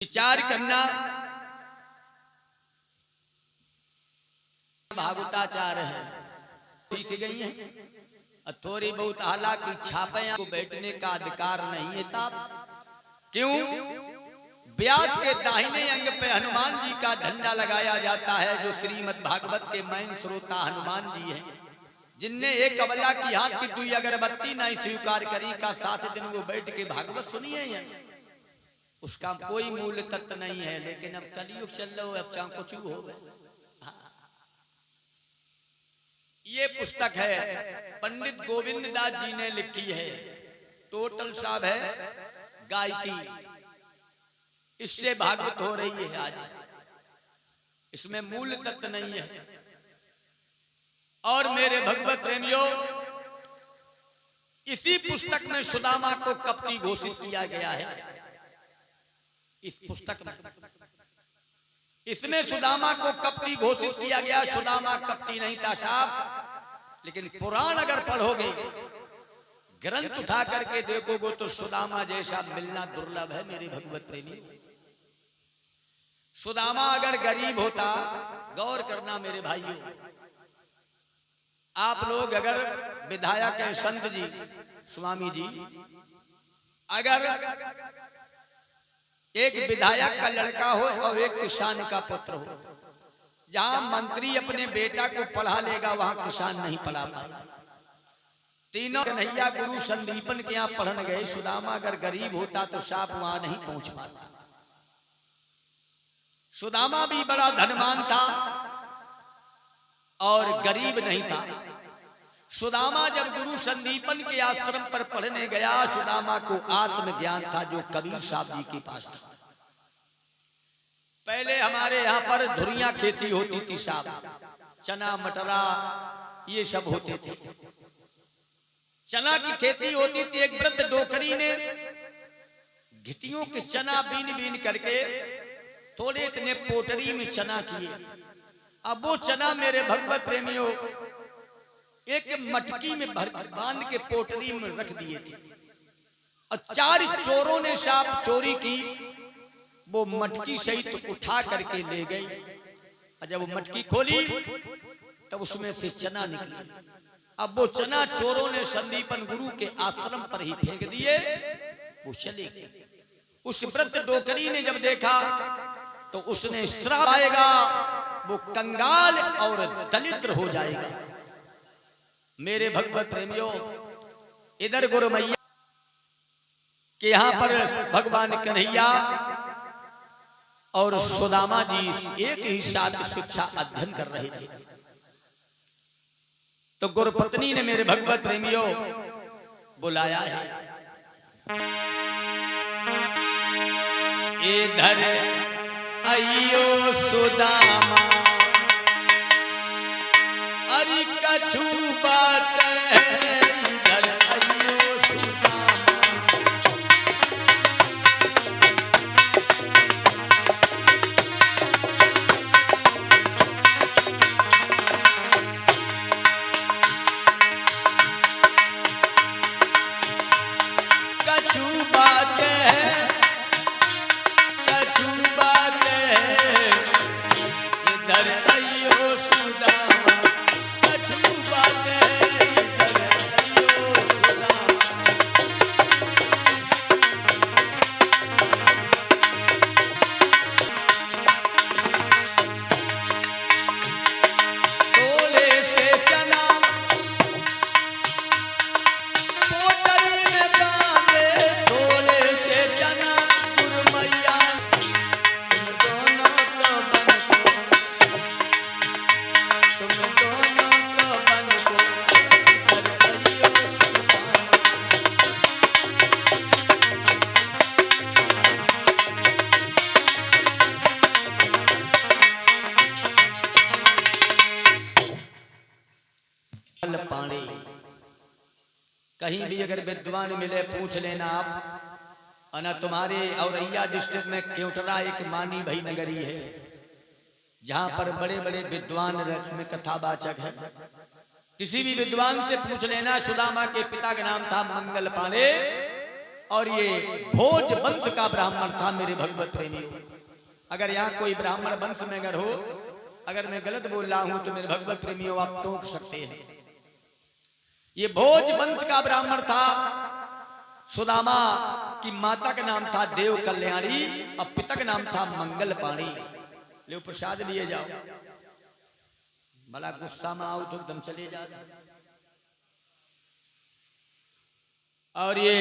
विचार करना। भागवताचार है सीख गई है, थोड़ी बहुत हालांकि छापे को बैठने का अधिकार नहीं है साहब। क्यों? व्यास के दाहिने अंग पे हनुमान जी का झंडा लगाया जाता है, जो श्रीमद् भागवत के मैन श्रोता हनुमान जी हैं, जिनने एक अबला की हाथ की दुई अगरबत्ती नहीं स्वीकार करी का 7 दिन वो बैठ के भागवत सुनिए है। उसका कोई मूल तत्व नहीं है, लेकिन अब कलयुग चल रहा है, अब चाह कुछ हो गए। ये पुस्तक है पंडित गोविंद दास जी ने लिखी है, टोटल साहब है गायकी। इससे भागवत हो रही है आज, इसमें मूल तत्व नहीं है। और मेरे भगवत प्रेमियों, इसी पुस्तक में सुदामा को कपटी घोषित किया गया है। इस पुस्तक में इसमें सुदामा को कपटी घोषित किया गया। सुदामा कपटी नहीं था साहब, लेकिन पुराण अगर पढ़ोगे, ग्रंथ उठा करके देखोगे तो सुदामा जैसा मिलना दुर्लभ है मेरे भगवत प्रेमी। सुदामा अगर गरीब होता, गौर करना मेरे भाइयों, आप लोग अगर विधायक हैं संत जी स्वामी जी, अगर एक विधायक का लड़का हो और एक किसान का पुत्र हो, जहां मंत्री अपने बेटा को पढ़ा लेगा वहां किसान नहीं पढ़ा पाएगा। तीनों कन्हैया गुरु संदीपन के यहां पढ़ने गए। सुदामा अगर गरीब होता तो साहब वहां नहीं पहुंच पाता। सुदामा भी बड़ा धनवान था और गरीब नहीं था। सुदामा जब गुरु संदीपन के आश्रम पर पढ़ने गया, सुदामा को आत्मज्ञान था जो कबीर साहब जी के पास था। पहले हमारे यहाँ पर धुरियां खेती होती थी साहब, चना मटरा ये सब होते थे। चना की खेती होती थी। एक वृद्ध डोकरी ने घिटियों के चना बीन बीन करके थोड़े इतने पोटरी में चना किए। अब वो चना मेरे भगवत प्रेमियों एक मटकी में बांध के पोटरी में रख दिए थे, और 4 चोरों ने साहब चोरी की। वो मटकी सहित उठा करके ले गए, और जब वो मटकी खोली तब उसमें से चना निकले। अब वो चना चोरों ने संदीपन गुरु के आश्रम पर ही फेंक दिए, वो चले गए। उस वृद्ध डोकरी ने जब देखा तो उसने श्राप आएगा, वो कंगाल और दलिद्र हो जाएगा। मेरे भगवत प्रेमियों, इधर गुरु मैया के यहां पर भगवान कन्हैया और सुदामा जी एक ही साथ शिक्षा अध्ययन कर रहे थे। तो गुरु पत्नी ने मेरे भगवत प्रेमियों बुलाया है, इधर आइयो सुदामा, अरे कछु बात है, इधर आइयो सुदामा। कछु बात है, कछु बात है, इधर आइयो सुदामा। कछु बात है, इधर आइयो सुदामा। तोले से चना पोटली में बांधे, तोले से चना गुरमैया। तुम दोनों तो बनको, तुम दोनों तो बनको, इधर आइयो सुदामा। फल पानी कहीं भी अगर विद्वान मिले पूछ लेना आप। और तुम्हारे औरैया डिस्ट्रिक्ट में क्योटरा एक मानी भई नगरी है, जहां पर बड़े बड़े विद्वान में कथावाचक है। किसी भी विद्वान से पूछ लेना। सुदामा के पिता का नाम था मंगल पांडे, और ये भोज वंश का ब्राह्मण था मेरे भगवत प्रेमियों। अगर यहाँ कोई ब्राह्मण वंश में अगर हो, अगर मैं गलत बोल रहा हूं तो मेरे भगवत प्रेमियों आप टोक सकते हैं। ये भोज वंश का ब्राह्मण था। सुदामा की माता का नाम था देव कल्याणी और पिता का नाम था मंगल पाणी। ले प्रसाद लिए जाओ। भला गुस्सा में आओ तो एकदम चले जाओ। और ये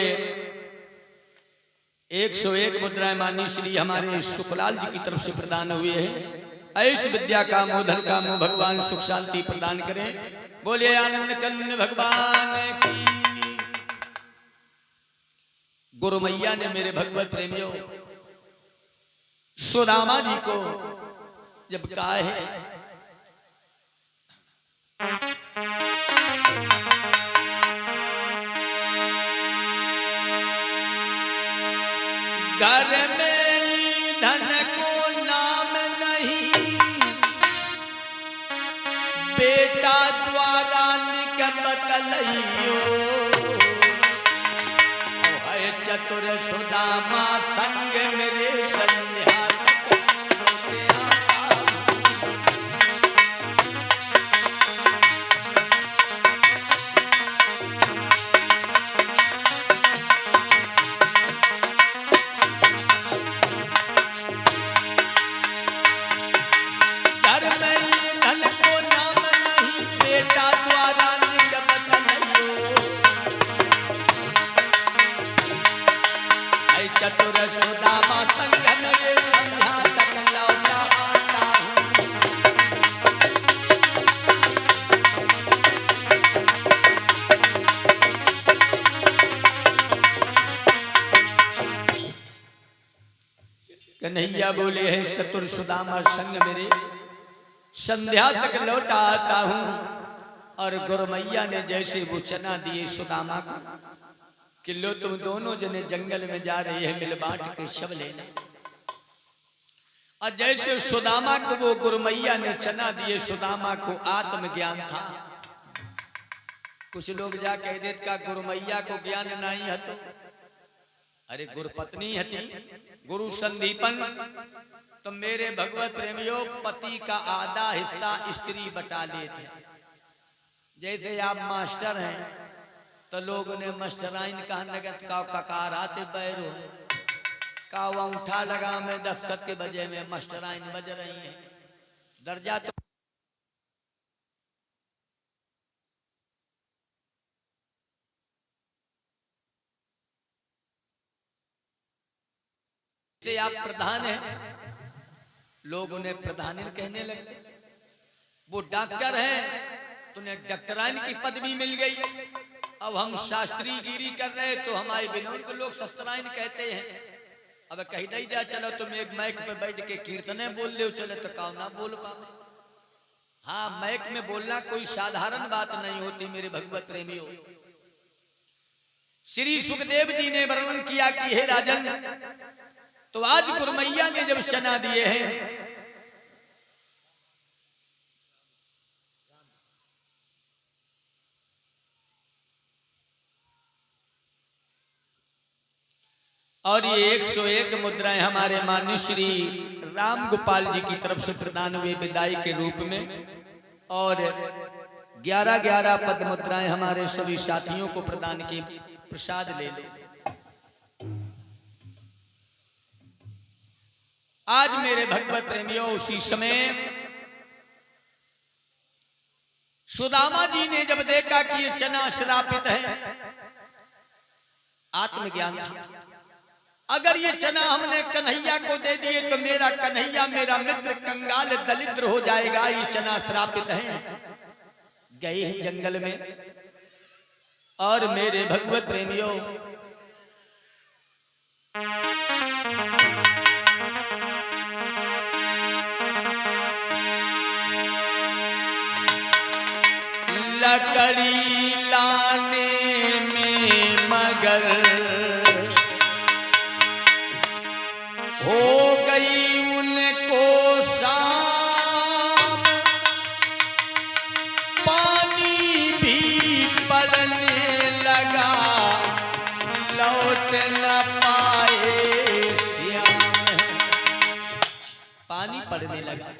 101 मुद्राएं माननीय श्री हमारे शुक्लाल जी की तरफ से प्रदान हुए हैं। ऐश विद्या का मोधन का मुंह भगवान सुख शांति प्रदान करें। बोले आनंद कंद भगवान की। गुरु मैया ने मेरे भगवत प्रेमियों सुदामा जी को जब कहा है घर में धन को नाम नहीं, बेटा द्वारा निकबत लइयो। है चतुर सुदामा संग मेरे संध्या कन्हैया बोले है चतुर सुदामा संग मेरे संध्या तक लौटा आता हूं। और गुरमैया ने जैसे वो चना दिए सुदामा को कि लो तुम दोनों जने जंगल में जा रहे हैं, मिल बांट के शव लेना। और जैसे सुदामा को वो गुरमैया ने चना दिए, सुदामा को आत्मज्ञान था। कुछ लोग जा कह देते का गुरमैया को ज्ञान नहीं है तो अरे गुरुपत्नी हती गुरु संदीपन। तो मेरे भगवत प्रेमियों पति का आधा हिस्सा स्त्री बटा लेते। जैसे आप मास्टर हैं तो लोगों ने मास्टराइन कहा नगत का ककार आते बैरो का अंगूठा लगा में दस्तखत के बजे में मास्टराइन बज रही है। दर्जा तो से आप प्रधान हैं, लोग उन्हें प्रधान कहने लगते। वो डॉक्टर हैं तो उन्हें डॉक्टराइन की पदवी मिल गई। अब हम शास्त्री गिरी कर रहे तो हमारे विनोद को लोग शस्त्राइन कहते हैं। अब कह दई जा चलो तुम एक माइक पे बैठ के कीर्तने बोल ले चले तो कहो ना बोल पावे। हाँ माइक में बोलना कोई साधारण बात नहीं होती मेरे भगवत प्रेमियों। श्री सुखदेव जी ने वर्णन किया कि हे राजन, तो आज गुरमैया ने जब चना दिए हैं और ये 101 मुद्राएं हमारे माननीय श्री राम गोपाल जी की तरफ से प्रदान हुए विदाई के रूप में, और 11-11 पद मुद्राएं हमारे सभी साथियों को प्रदान की। प्रसाद ले लो। आज मेरे भगवत प्रेमियों उसी समय सुदामा जी ने जब देखा कि ये चना श्रापित है, आत्मज्ञान था। अगर ये चना हमने कन्हैया को दे दिए तो मेरा कन्हैया मेरा मित्र कंगाल दलिद्र हो जाएगा। ये चना श्रापित है। गए हैं जंगल में और मेरे भगवत प्रेमियों लकड़ी लाने में मगर हो गई उनको शाम, पानी भी पड़ने लगा, लौट न पानी पड़ने लगा।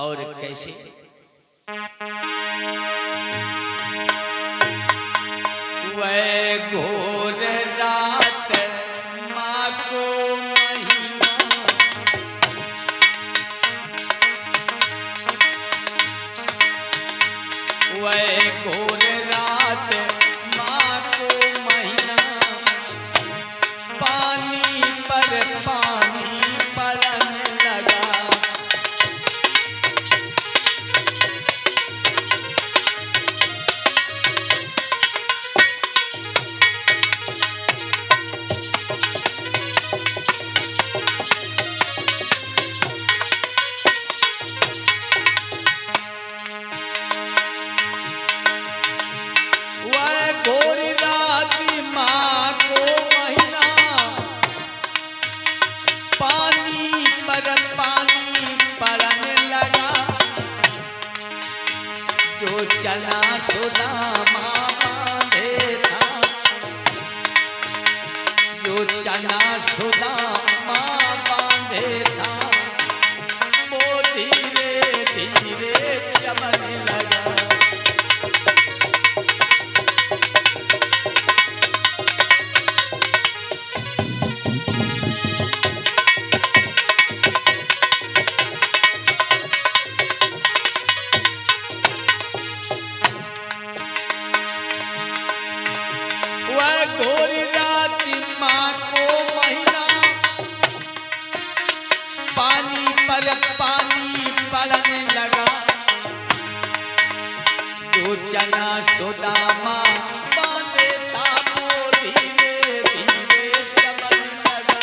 और कैसे? वह घोर रात माँ को महीना, वह घोर रात माँ को महीना, पानी पर पानी पड़ने लगा। घोर रात माँ को महीना, पानी पर पानी पड़ने लगा। जो चना सुदामा बांधे था, जो चना सुदामा बांधे था, वो धीरे धीरे चमकने लगा। घोर रात माँ को महीना, पानी पर पानी पड़ने लगा। जो चना सुदामा बांधे था, वो धीरे धीरे चमकने लगा।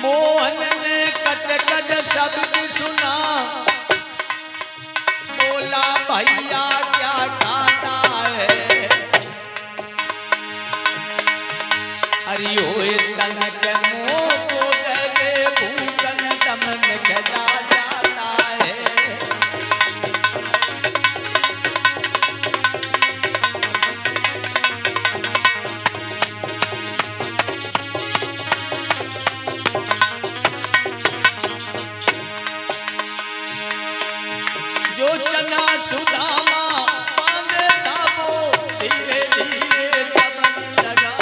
मोहन ने कट कट शब्द सुना, बोला भैया क्या खाता है? हरि होए तनक मोह को दे, भूखन दमन गजा जाता है। जो चना सुदामा बांधे था, वो धीरे धीरे चमकने लगा।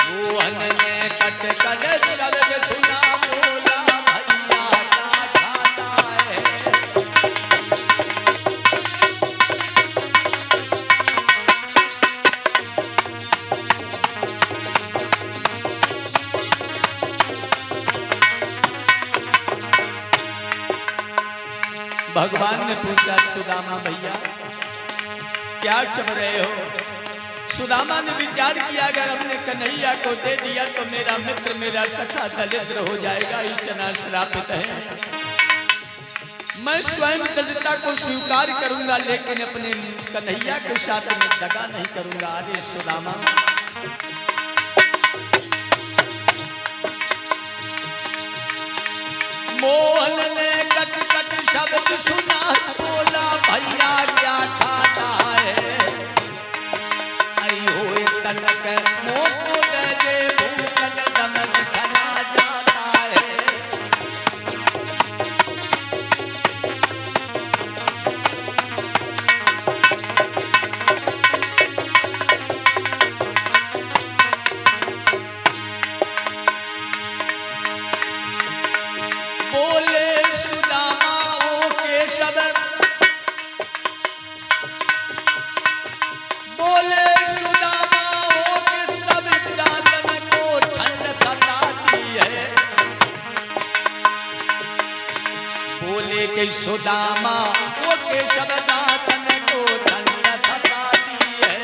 वो ने कट कट शब्द सुना, बोला भैया क्या खाता है? भगवान ने पूछा, सुदामा भैया क्या चल रहे हो? सुदामा ने विचार किया, अगर अपने कन्हैया को दे दिया तो मेरा मित्र, मेरा सखा दरिद्र हो जाएगा, इस चना श्रापित है। मैं स्वयं दरिद्रता को स्वीकार करूंगा, लेकिन अपने कन्हैया के साथ में दगा नहीं करूंगा। अरे सुदामा, मोहन ने कट कट शब्द सुना, बोला भैया क्या खाता है? हरि होए तनक मोह को दे, भूखन दमन खना जाता है। बोले सुदामा ओ केशव, बोले सुदामा ओ केशव, जातन को ठंड सताती है। बोले कि सुदामा ओ केशव, जातन को ठंड सताती है।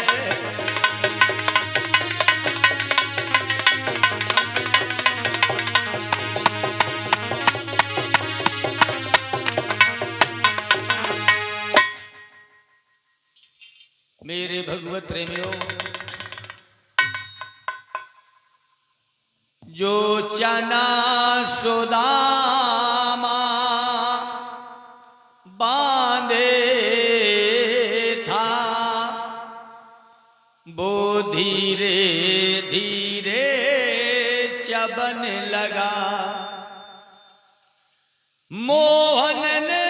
मेरे भगवत प्रेमियों, जो चना सुदामा बांधे था, वो धीरे धीरे चबन लगा। मोहन ने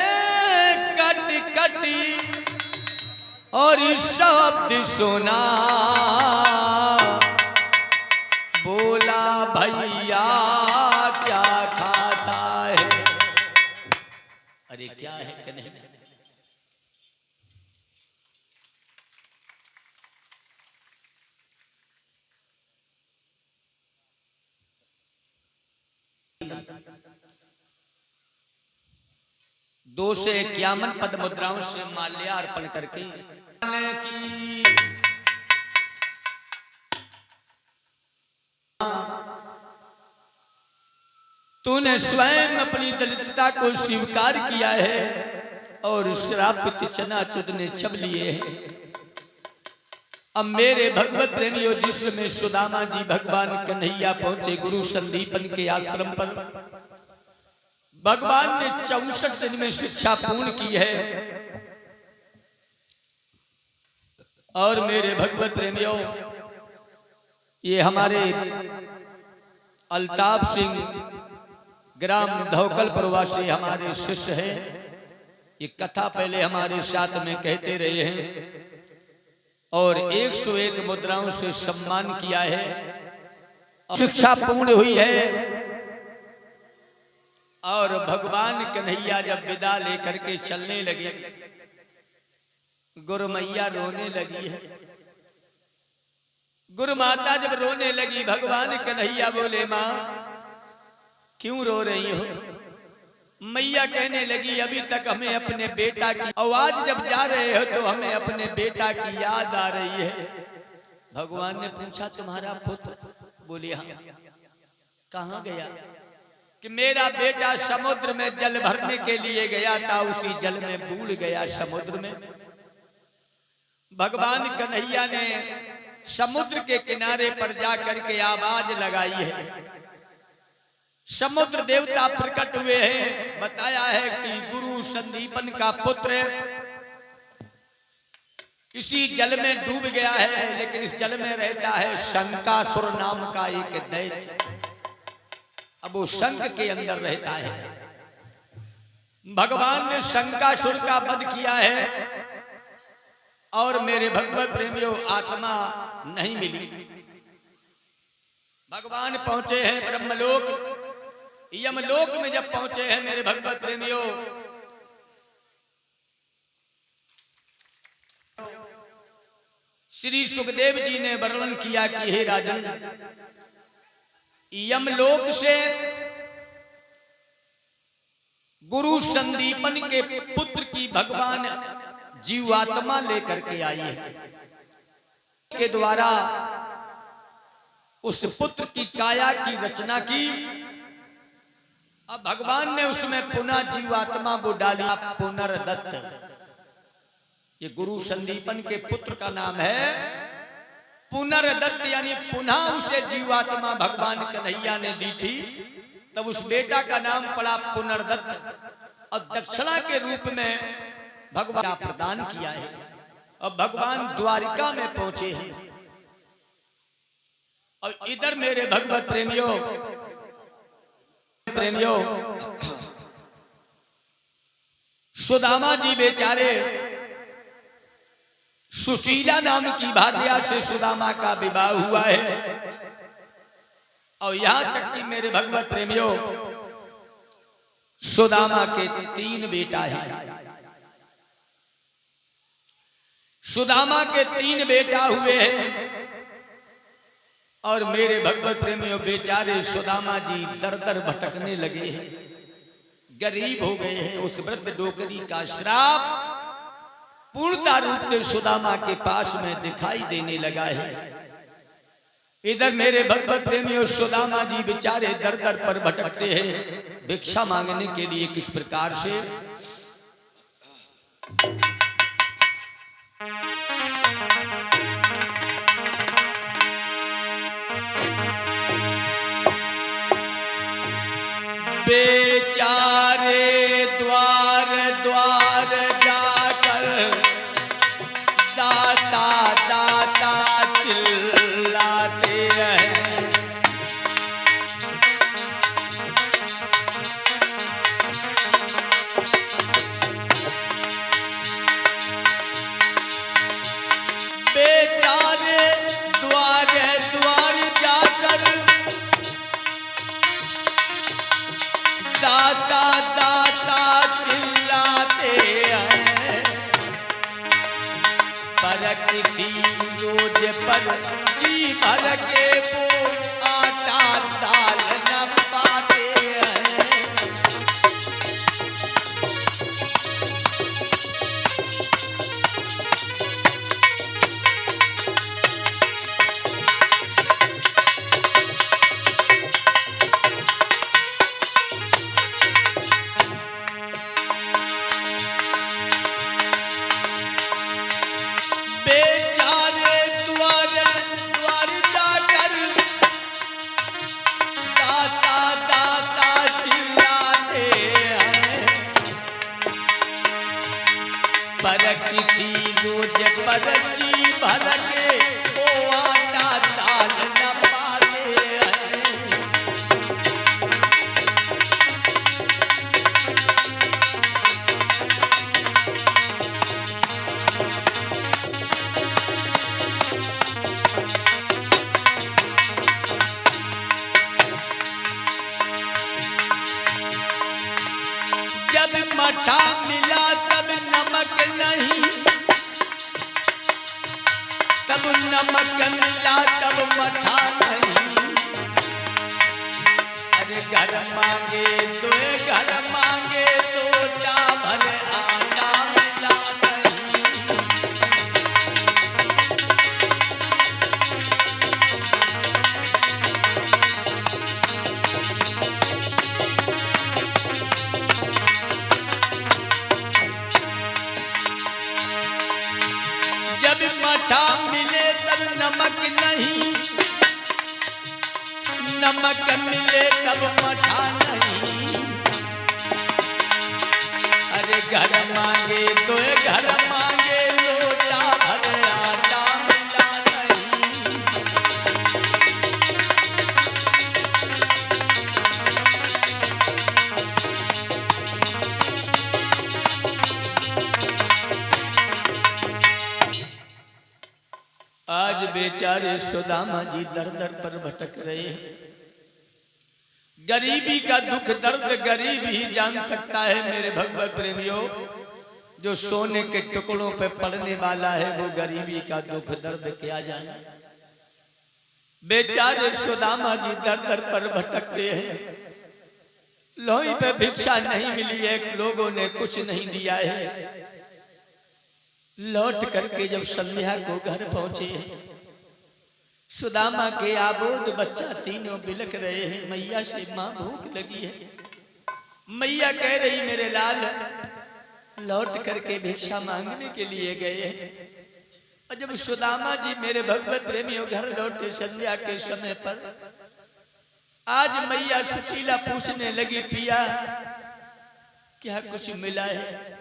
कट कटी और शब्द सुना, बोला भैया क्या खाता है। अरे क्या है कि नहीं? दो से 51 पद मुद्राओं से माल्यार्पण करके की तूने स्वयं अपनी दलितता को स्वीकार किया है और श्रापित चनाचुर ने छब लिए हैं। अब मेरे भगवत प्रेमियों, जिसमें सुदामा जी भगवान कन्हैया पहुंचे गुरु संदीपन के आश्रम पर, भगवान ने 64 दिन में शिक्षा पूर्ण की है। और मेरे भगवत प्रेमियों, ये हमारे अल्ताफ सिंह ग्राम धौकल प्रवासी हमारे शिष्य हैं। ये कथा पहले हमारे साथ में कहते रहे हैं और 101 मुद्राओं से सम्मान किया है। शिक्षा पूर्ण हुई है और भगवान कन्हैया जब विदा लेकर के चलने लगे, गुरु मैया रोने लगी है। गुरु माता जब रोने लगी, भगवान कन्हैया बोले, माँ क्यों रो रही हो? मैया कहने लगी, अभी तक हमें अपने बेटा की, और आज जब जा रहे हो तो हमें अपने बेटा की याद आ रही है। भगवान ने पूछा, तुम्हारा पुत्र? बोले हाँ। कहाँ गया? कि मेरा बेटा समुद्र में जल भरने के लिए गया था, उसी जल में बूड़ गया समुद्र में। भगवान कन्हैया ने समुद्र के किनारे पर जाकर के आवाज लगाई है। समुद्र देवता प्रकट हुए हैं, बताया है कि गुरु संदीपन का पुत्र इसी जल में डूब गया है, लेकिन इस जल में रहता है शंकासुर नाम का एक दैत्य। अब वो शंख के अंदर रहता है। भगवान ने शंकासुर का वध किया है और मेरे भगवत प्रेमियों, आत्मा नहीं मिली। भगवान पहुंचे हैं ब्रह्मलोक। यमलोक में जब पहुंचे हैं मेरे भगवत प्रेमियों, श्री सुखदेव जी ने वर्णन किया कि हे राजन, यमलोक से गुरु संदीपन के पुत्र की भगवान जीवात्मा लेकर के आई है। के द्वारा उस पुत्र की काया की रचना की। अब भगवान ने उसमें पुनः जीवात्मा को डाली, पुनर्दत्त। ये गुरु संदीपन के पुत्र का नाम है पुनर्दत्त, यानी पुनः उसे जीवात्मा भगवान कन्हैया ने दी थी, तब उस बेटा का नाम पड़ा पुनर्दत्त। और दक्षिणा के रूप में भगवान का प्रदान किया है। अब भगवान द्वारिका में पहुंचे हैं। और इधर मेरे भगवत प्रेमियों, सुदामा जी बेचारे, सुशीला नाम की भार्या से सुदामा का विवाह हुआ है। और यहां तक कि मेरे भगवत प्रेमियों, सुदामा के 3 बेटा हैं। सुदामा के 3 बेटा हुए हैं। और मेरे भगवत प्रेमियों, बेचारे सुदामा जी दर दर भटकने लगे हैं, गरीब हो गए हैं। उस वृद्ध डोकरी का श्राप पूर्णता रूप से सुदामा के पास में दिखाई देने लगा है। इधर मेरे भगवत प्रेमियों, सुदामा जी बेचारे दर दर पर भटकते हैं भिक्षा मांगने के लिए। किस प्रकार से? बेचारे द्वार द्वार जाकर दाता दाता चिल्लाते हैं। बेचारे द्वार द्वार जाकर दाता दाता चिल्लाते हैं। पर किसी रोज पर जी भर के वो आटा दाल न पाते हैं। बेचारे द्वार द्वार जाकर दाता दाता चिल्लाते हैं। पर किसी रोज पर जी भर के वो आटा दाल न पाते हैं। जब मठा मिला तब नमक नहीं, तब नमक मिला तब मठा नहीं। अरे घर मांगे तो घर मांगे तो जा भर आटा मिला नहीं। जब मठा मिले तब नमक नहीं, नमक मिले तब मठा नहीं। अरे घर मांगे तो घर मांगे लोटा भर आटा मिला नहीं। आज बेचारे सुदामा जी दर दर पर भटक रहे हैं। गरीबी का दुख दर्द गरीब ही जान सकता है मेरे भगवत प्रेमियों। जो सोने के टुकड़ों पे पड़ने वाला है वो गरीबी का दुख दर्द क्या जाने। बेचारे सुदामा जी दर दर पर भटकते हैं। लोही पे भिक्षा नहीं मिली है, लोगों ने कुछ नहीं दिया है। लौट करके जब संध्या को घर पहुंचे, सुदामा के आबोद बच्चा तीनों बिलख रहे हैं। मैया से मां भूख लगी है। मैया कह रही मेरे लाल लौट करके भिक्षा मांगने के लिए गए हैं। और जब सुदामा जी मेरे भगवत प्रेमियों घर लौटे संध्या के समय पर, आज मैया सुशीला पूछने लगी पिया क्या कुछ मिला है।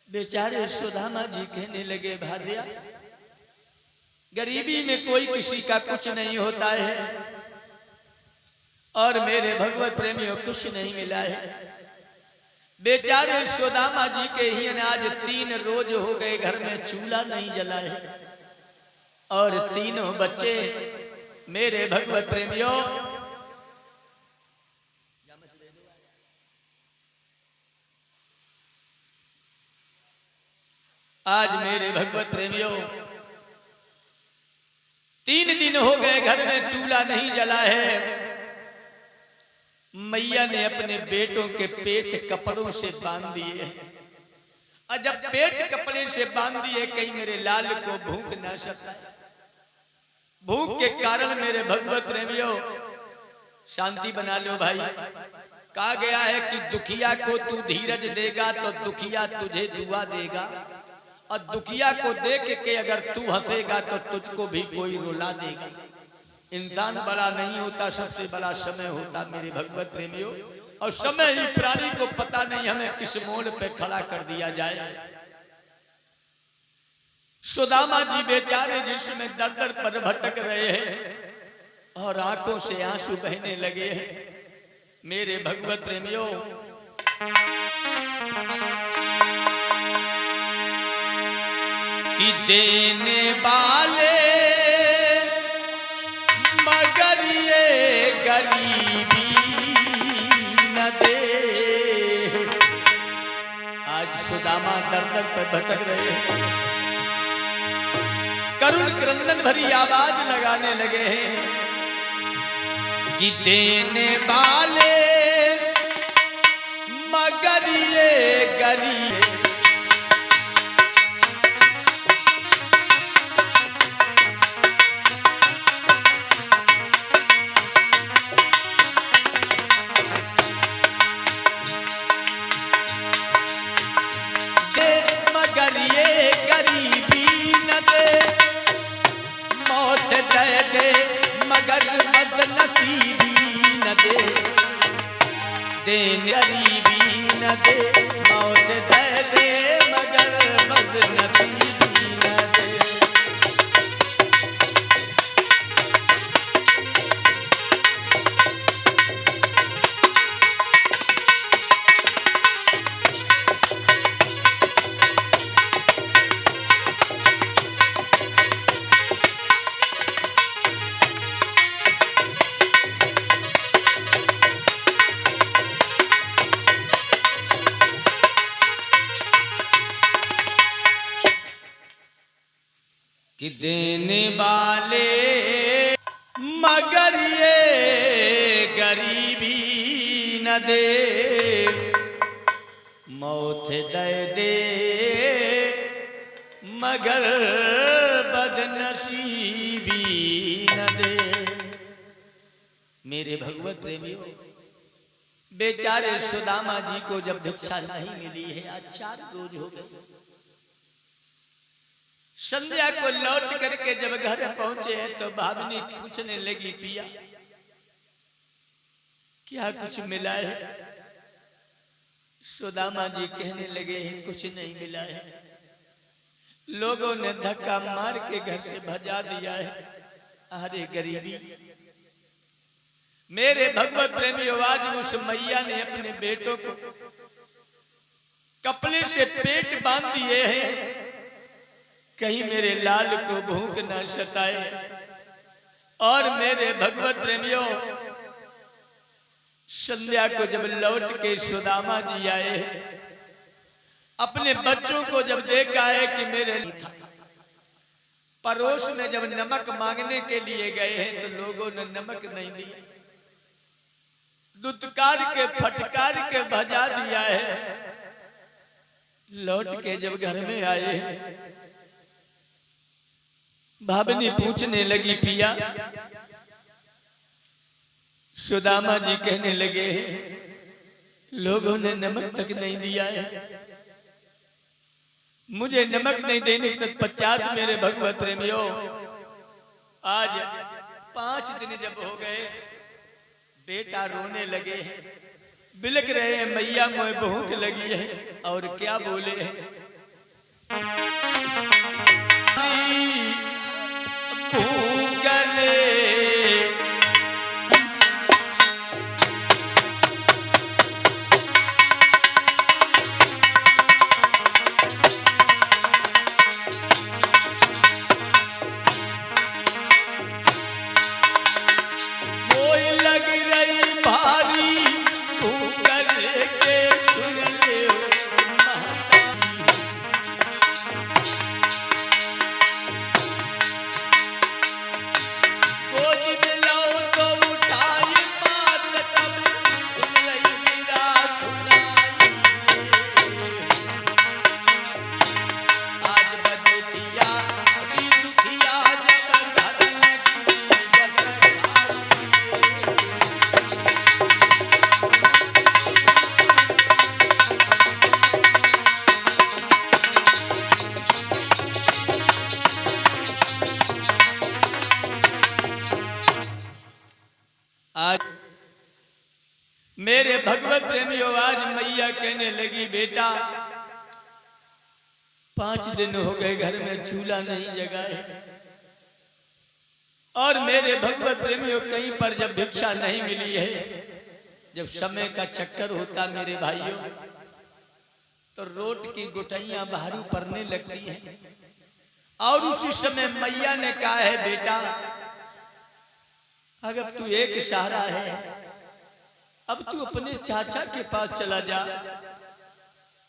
बेचारे सुदामा जी कहने लगे भार्या गरीबी में कोई किसी का कुछ नहीं होता है और मेरे भगवत प्रेमियों कुछ नहीं मिला है। बेचारे सुदामा जी के ही आज 3 रोज हो गए घर में चूल्हा नहीं जला है और तीनों बच्चे मेरे भगवत प्रेमियों आज मेरे भगवत प्रेमियों 3 दिन हो गए घर में चूल्हा नहीं जला है। मैया ने अपने बेटों के पेट कपड़ों से बांध दिए और जब पेट कपड़े से बांध दिए कहीं मेरे लाल को भूख न सके। भूख के कारण मेरे भगवत प्रेमियों शांति बना लो भाई। कहा गया है कि दुखिया को तू धीरज देगा तो दुखिया तुझे दुआ देगा और दुखिया को देख के अगर तू हंसेगा तो तुझको भी कोई रुला देगा। इंसान बड़ा नहीं होता, सबसे बड़ा समय होता मेरे भगवत प्रेमियों। और समय ही प्राणी को पता नहीं हमें किस मोड़ पे खड़ा कर दिया जाए। सुदामा जी बेचारे जिसमें दर दर पर भटक रहे हैं और आंखों से आंसू बहने लगे हैं। मेरे भगवत प्रेमियों, कि देने वाले मगर ये गरीबी न दे। आज सुदामा दर दर पर भटक रहे हैं, करुण क्रंदन भरी आवाज लगाने लगे हैं कि देने वाले मगर ये गरीब। दे मगर बदनसीबी न दे, देने गरीबी न दे, मौत दे दे मगर बदनसीबी न दे। कि देने वाले मगर ये गरीबी न दे, मौत दे दे मगर बदनसीबी न दे। मेरे भगवत प्रेमियों, बेचारे सुदामा जी को जब भिक्षा नहीं मिली है, आज 4 रोज हो गए। संध्या को लौट करके जब घर पहुंचे हैं तो भावनी पूछने लगी, पिया क्या कुछ मिला है? सुदामा जी कहने लगे हैं, कुछ नहीं मिला है, लोगों ने धक्का मार के घर से भजा दिया है। अरे गरीबी। मेरे भगवत प्रेमी, आज उस मैया ने अपने बेटों को कपड़े से पेट बांध दिए हैं, कहीं मेरे लाल को भूख न सताए। और मेरे भगवत प्रेमियों, संध्या को जब लौट के सुदामा जी आए, अपने बच्चों को जब देखा है कि मेरे था, पड़ोस में जब नमक मांगने के लिए गए हैं तो लोगों ने नमक नहीं दिया, दुत्कार के फटकार के भजा दिया है। लौट के जब घर में आए, भावनी पूछने लगी, पिया? सुदामा जी कहने लगे, लोगों ने नमक तक नहीं दिया है, मुझे नमक नहीं देने के पश्चात मेरे भगवत प्रेमियों, आज 5 दिन जब हो गए, बेटा रोने लगे हैं, बिलक रहे हैं, मैया मुझे भूख लगी है। और क्या बोले हैं, मेरे भगवत प्रेमियों, आज मैया कहने लगी बेटा 5 दिन हो गए घर में चूल्हा नहीं जगा है। और मेरे भगवत प्रेमियों, कहीं पर जब भिक्षा नहीं मिली है, जब समय का चक्कर होता मेरे भाइयों, तो रोट की गुठैयां बाहरू पड़ने लगती हैं। और उसी समय मैया ने कहा है बेटा अगर तू एक सहारा है, अब तू अपने चाचा के पास चला जा।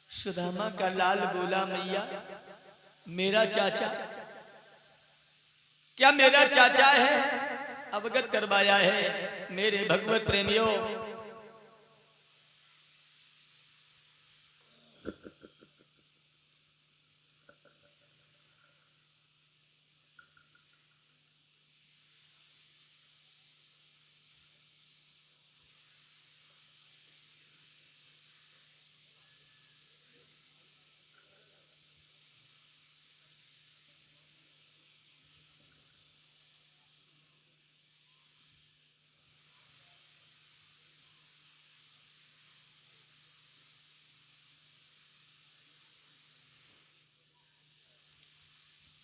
सुदामा का लाल बोला मैया मेरा चाचा, क्या मेरा चाचा है? अवगत करवाया है। मेरे भगवत प्रेमियों,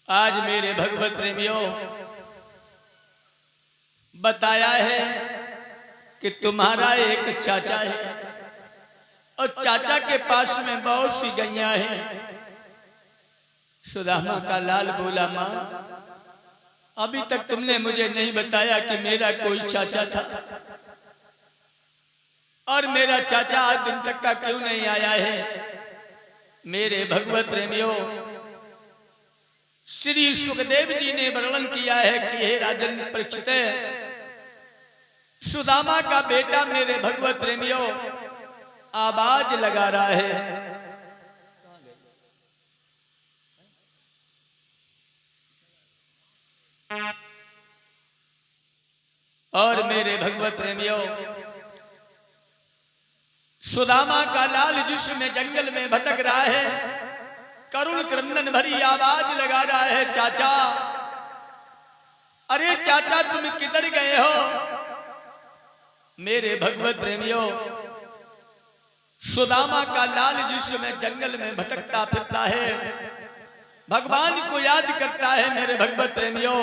आज मेरे भगवत प्रेमियों बताया है कि तुम्हारा एक चाचा है और चाचा के पास में बहुत सी गैया हैं। सुदामा का लाल बोला माँ अभी तक तुमने मुझे नहीं बताया कि मेरा कोई चाचा था, और मेरा चाचा आज दिन तक का क्यों नहीं आया है। मेरे भगवत प्रेमियों, श्री सुखदेव जी ने वर्णन किया है कि हे राजन परीक्षित, सुदामा का बेटा मेरे भगवत प्रेमियों आवाज लगा रहा है। और मेरे भगवत प्रेमियों, सुदामा का लाल जिसमें जंगल में भटक रहा है, करुण क्रंदन भरी आवाज लगा रहा है चाचा, अरे चाचा तुम किधर गए हो। मेरे भगवत प्रेमियों, सुदामा का लाल जिसमें जंगल में भटकता फिरता है, भगवान को याद करता है। मेरे भगवत प्रेमियों,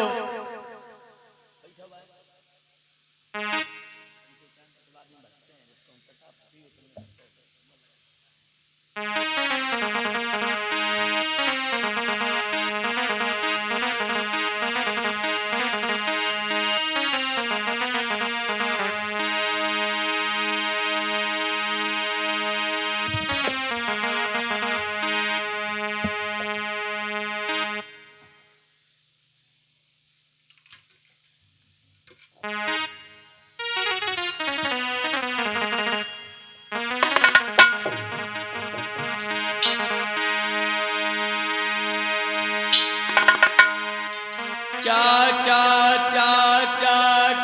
चाचा चाचा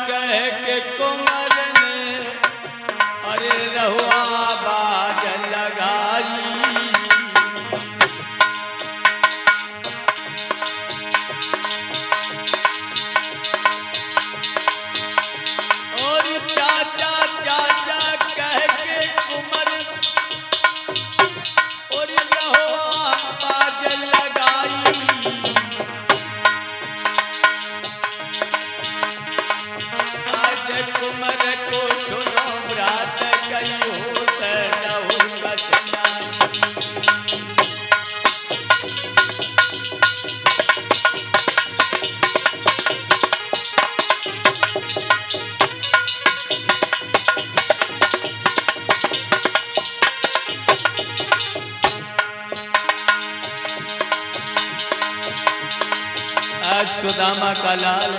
कह के कुंवर ने अरे रहुआ बाज लगाई। और चाचा चाचा कह के कुंवर और रहुआ बाज लगाई। कुमर को सुनो व्रत कई होत रहु कछनाई। सुदामा का लाल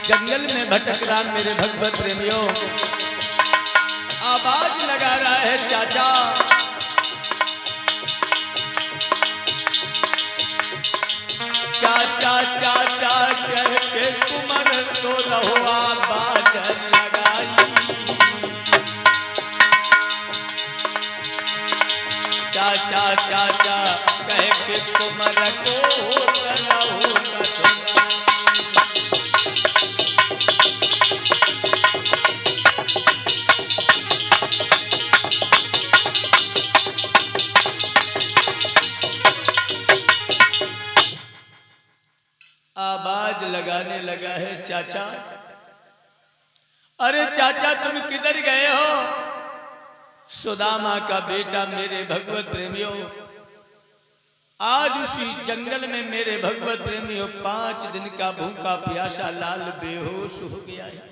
जंगल में भटक रहा मेरे भगवत प्रेमियों, आवाज लगा रहा है चाचा, चाचा चाचा कह के कुमर तो रहो आवाज लगाई। चाचा चाचा कह के कुमर को रहो कछनाई। लगाने लगा है, चाचा अरे चाचा तुम किधर गए हो? सुदामा का बेटा मेरे भगवत प्रेमियों, आज उसी जंगल में मेरे भगवत प्रेमियों 5 दिन का भूखा प्यासा लाल बेहोश हो गया है।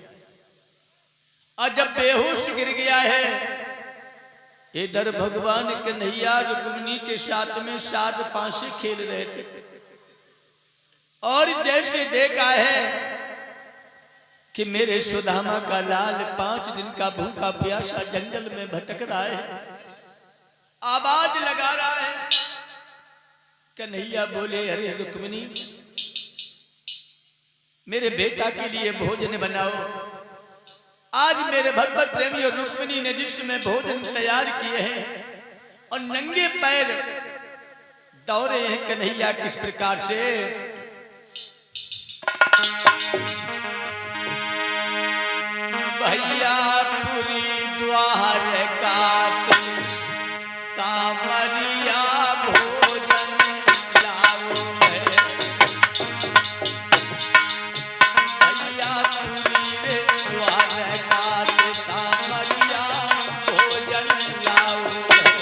और जब बेहोश गिर गया है, इधर भगवान कन्हैया रुक्मिणी के साथ में सात पांसे खेल रहे थे, और जैसे देखा है कि मेरे सुदामा का लाल 5 दिन का भूखा प्यासा जंगल में भटक रहा है, आवाज लगा रहा है। कन्हैया बोले, अरे रुक्मिणी मेरे बेटा के लिए भोजन बनाओ। आज मेरे भगवत प्रेमी और रुक्मिणी ने जिसमें भोजन तैयार किए हैं और नंगे पैर दौड़े हैं कन्हैया किस प्रकार से। भैया पुरी द्वार का सामरिया भोजन लाओ है, भैया पुरी द्वार का सामरिया भोजन लाओ है।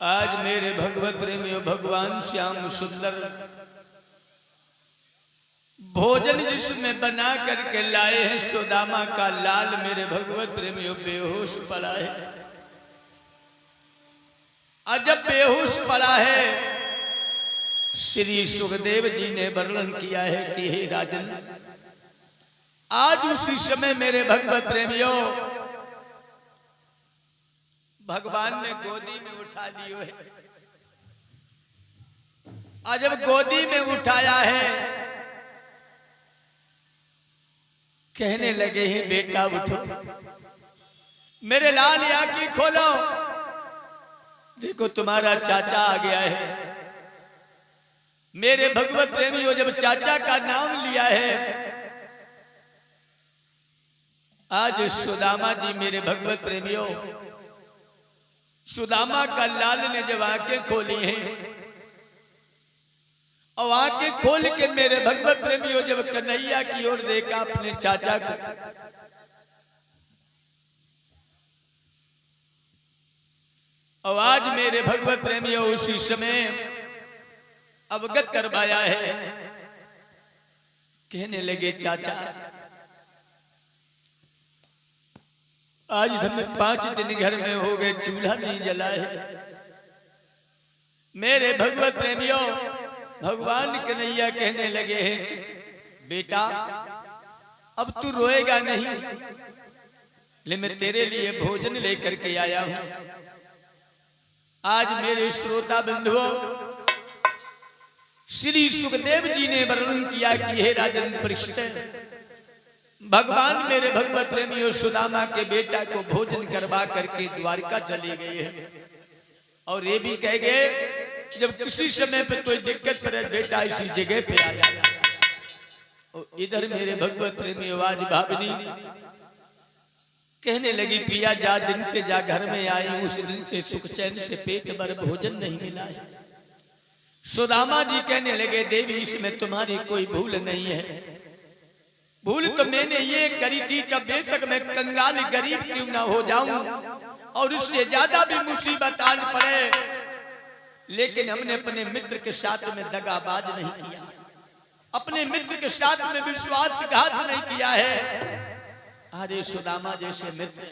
आज मेरे भगवत प्रेमियों भगवान श्याम सुंदर भोजन जिसमें बना करके लाए हैं, सुदामा का लाल मेरे भगवत प्रेमियों बेहोश पड़ा है। और जब बेहोश पड़ा है, श्री सुखदेव जी ने वर्णन किया है कि हे राजन, आज उसी समय मेरे भगवत प्रेमियों भगवान ने गोदी में उठा लियो है। और जब गोदी में उठाया है, कहने लगे हैं बेटा उठो, मेरे लाल आंखें खोलो, देखो तुम्हारा चाचा आ गया है। मेरे भगवत प्रेमियों जब चाचा का नाम लिया है, आज सुदामा जी मेरे भगवत प्रेमियों, सुदामा का लाल ने जब आंखें खोली हैं, और आंखें खोल के मेरे भगवत प्रेमियों जब कन्हैया की ओर देखा अपने चाचा को, और आज मेरे भगवत प्रेमियों उसी समय अवगत करवाया है। कहने लगे चाचा, आज हमें 5 दिन घर में हो गए, चूल्हा नहीं जला है। मेरे भगवत प्रेमियों भगवान कन्हैया कहने लगे हैं बेटा अब तू रोएगा नहीं, ले मैं तेरे लिए भोजन लेकर के आया हूं। आज मेरे श्रोता बंधुओं, श्री सुखदेव जी ने वर्णन किया कि हे राजन परीक्षित, भगवान मेरे भगवत प्रेमियों सुदामा के बेटा को भोजन करवा करके द्वारका चले गए हैं। और ये भी कह गए जब किसी समय पे कोई दिक्कत पड़े बेटा इसी जगह पे आ जाना। और इधर मेरे भगवत प्रेमियों आज भावनी कहने लगी पिया जा दिन से जा घर में आई उस दिन से सुख चैन से पेट भर भोजन नहीं मिला है। सुदामा जी कहने लगे देवी इसमें तुम्हारी कोई भूल नहीं है। भूल तो मैंने ये करी थी जब बेशक मैं कंगाल गरीब क्यों ना हो जाऊं और उससे ज्यादा भी मुसीबत आन पड़े, लेकिन हमने अपने मित्र के साथ में दगाबाज नहीं किया, अपने मित्र के साथ में विश्वासघात नहीं किया है। अरे सुदामा जैसे मित्र,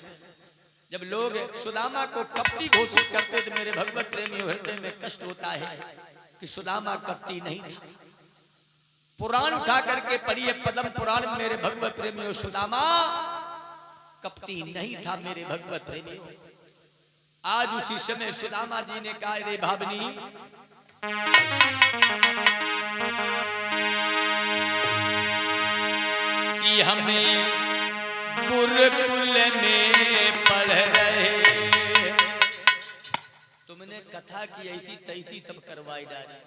जब लोग सुदामा को कपटी घोषित करते तो मेरे भगवत प्रेमी हृदय में कष्ट होता है कि सुदामा कपटी नहीं था। पुराण उठा करके पढ़िए पद्म पुराण में मेरे भगवत प्रेमियों, सुदामा कपटी नहीं था मेरे भगवत प्रेमियों। आज उसी समय सुदामा जी ने कहा रे भावनी कि हमें गुरुकुल में पढ़ रहे, तुमने कथा की ऐसी तैसी सब करवाई डाली।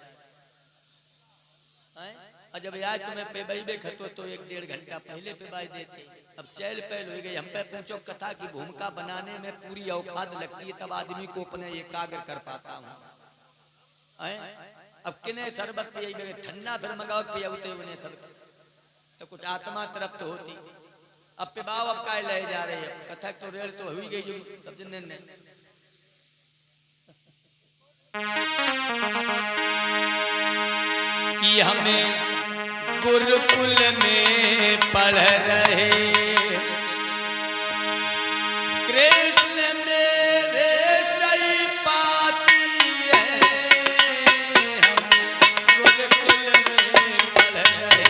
और जब आज तुम्हें पेबाई खतो तो 1-1.5 घंटा पहले पेबाई देते, अब चैल पहल हो गई। हम पे पूछो कथा की भूमिका बनाने में पूरी औकात लगती है तब आदमी को अपने एकाग्र कर पाता हूँ। अब किने शरबत पिया ठंडा फिर मंगाओ पियाते उन्हें सब तो कुछ आत्मा तरफ तो होती। अब पिबाव अब काय ले जा रहे हैं, कथा तो रेड़ तो हुई गई जो सब जिन्ने ने कि हमें गुरुकुल में पढ़ रहे कृष्ण मेरे सही पाती है, हम गुरुकुल में पढ़ रहे।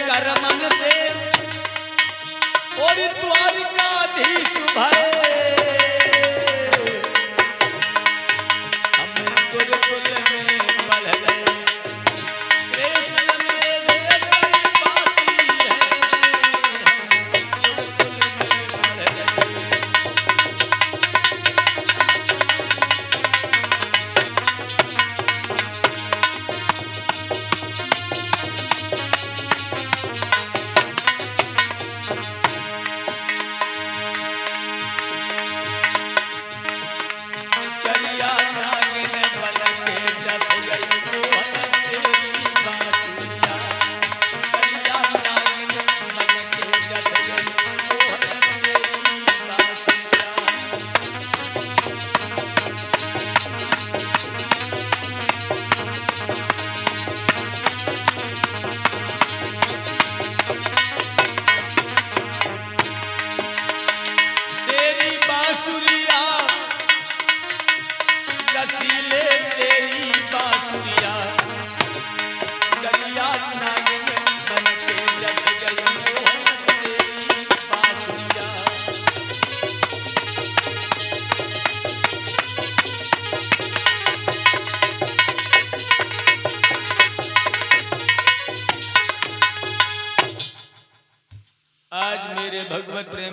कर्मन से और द्वारिकाधीश भय, हम गुरुकुल में पढ़ गए कृष्ण मेरे सही पाती है, हम गुरुकुल में पढ़ गए।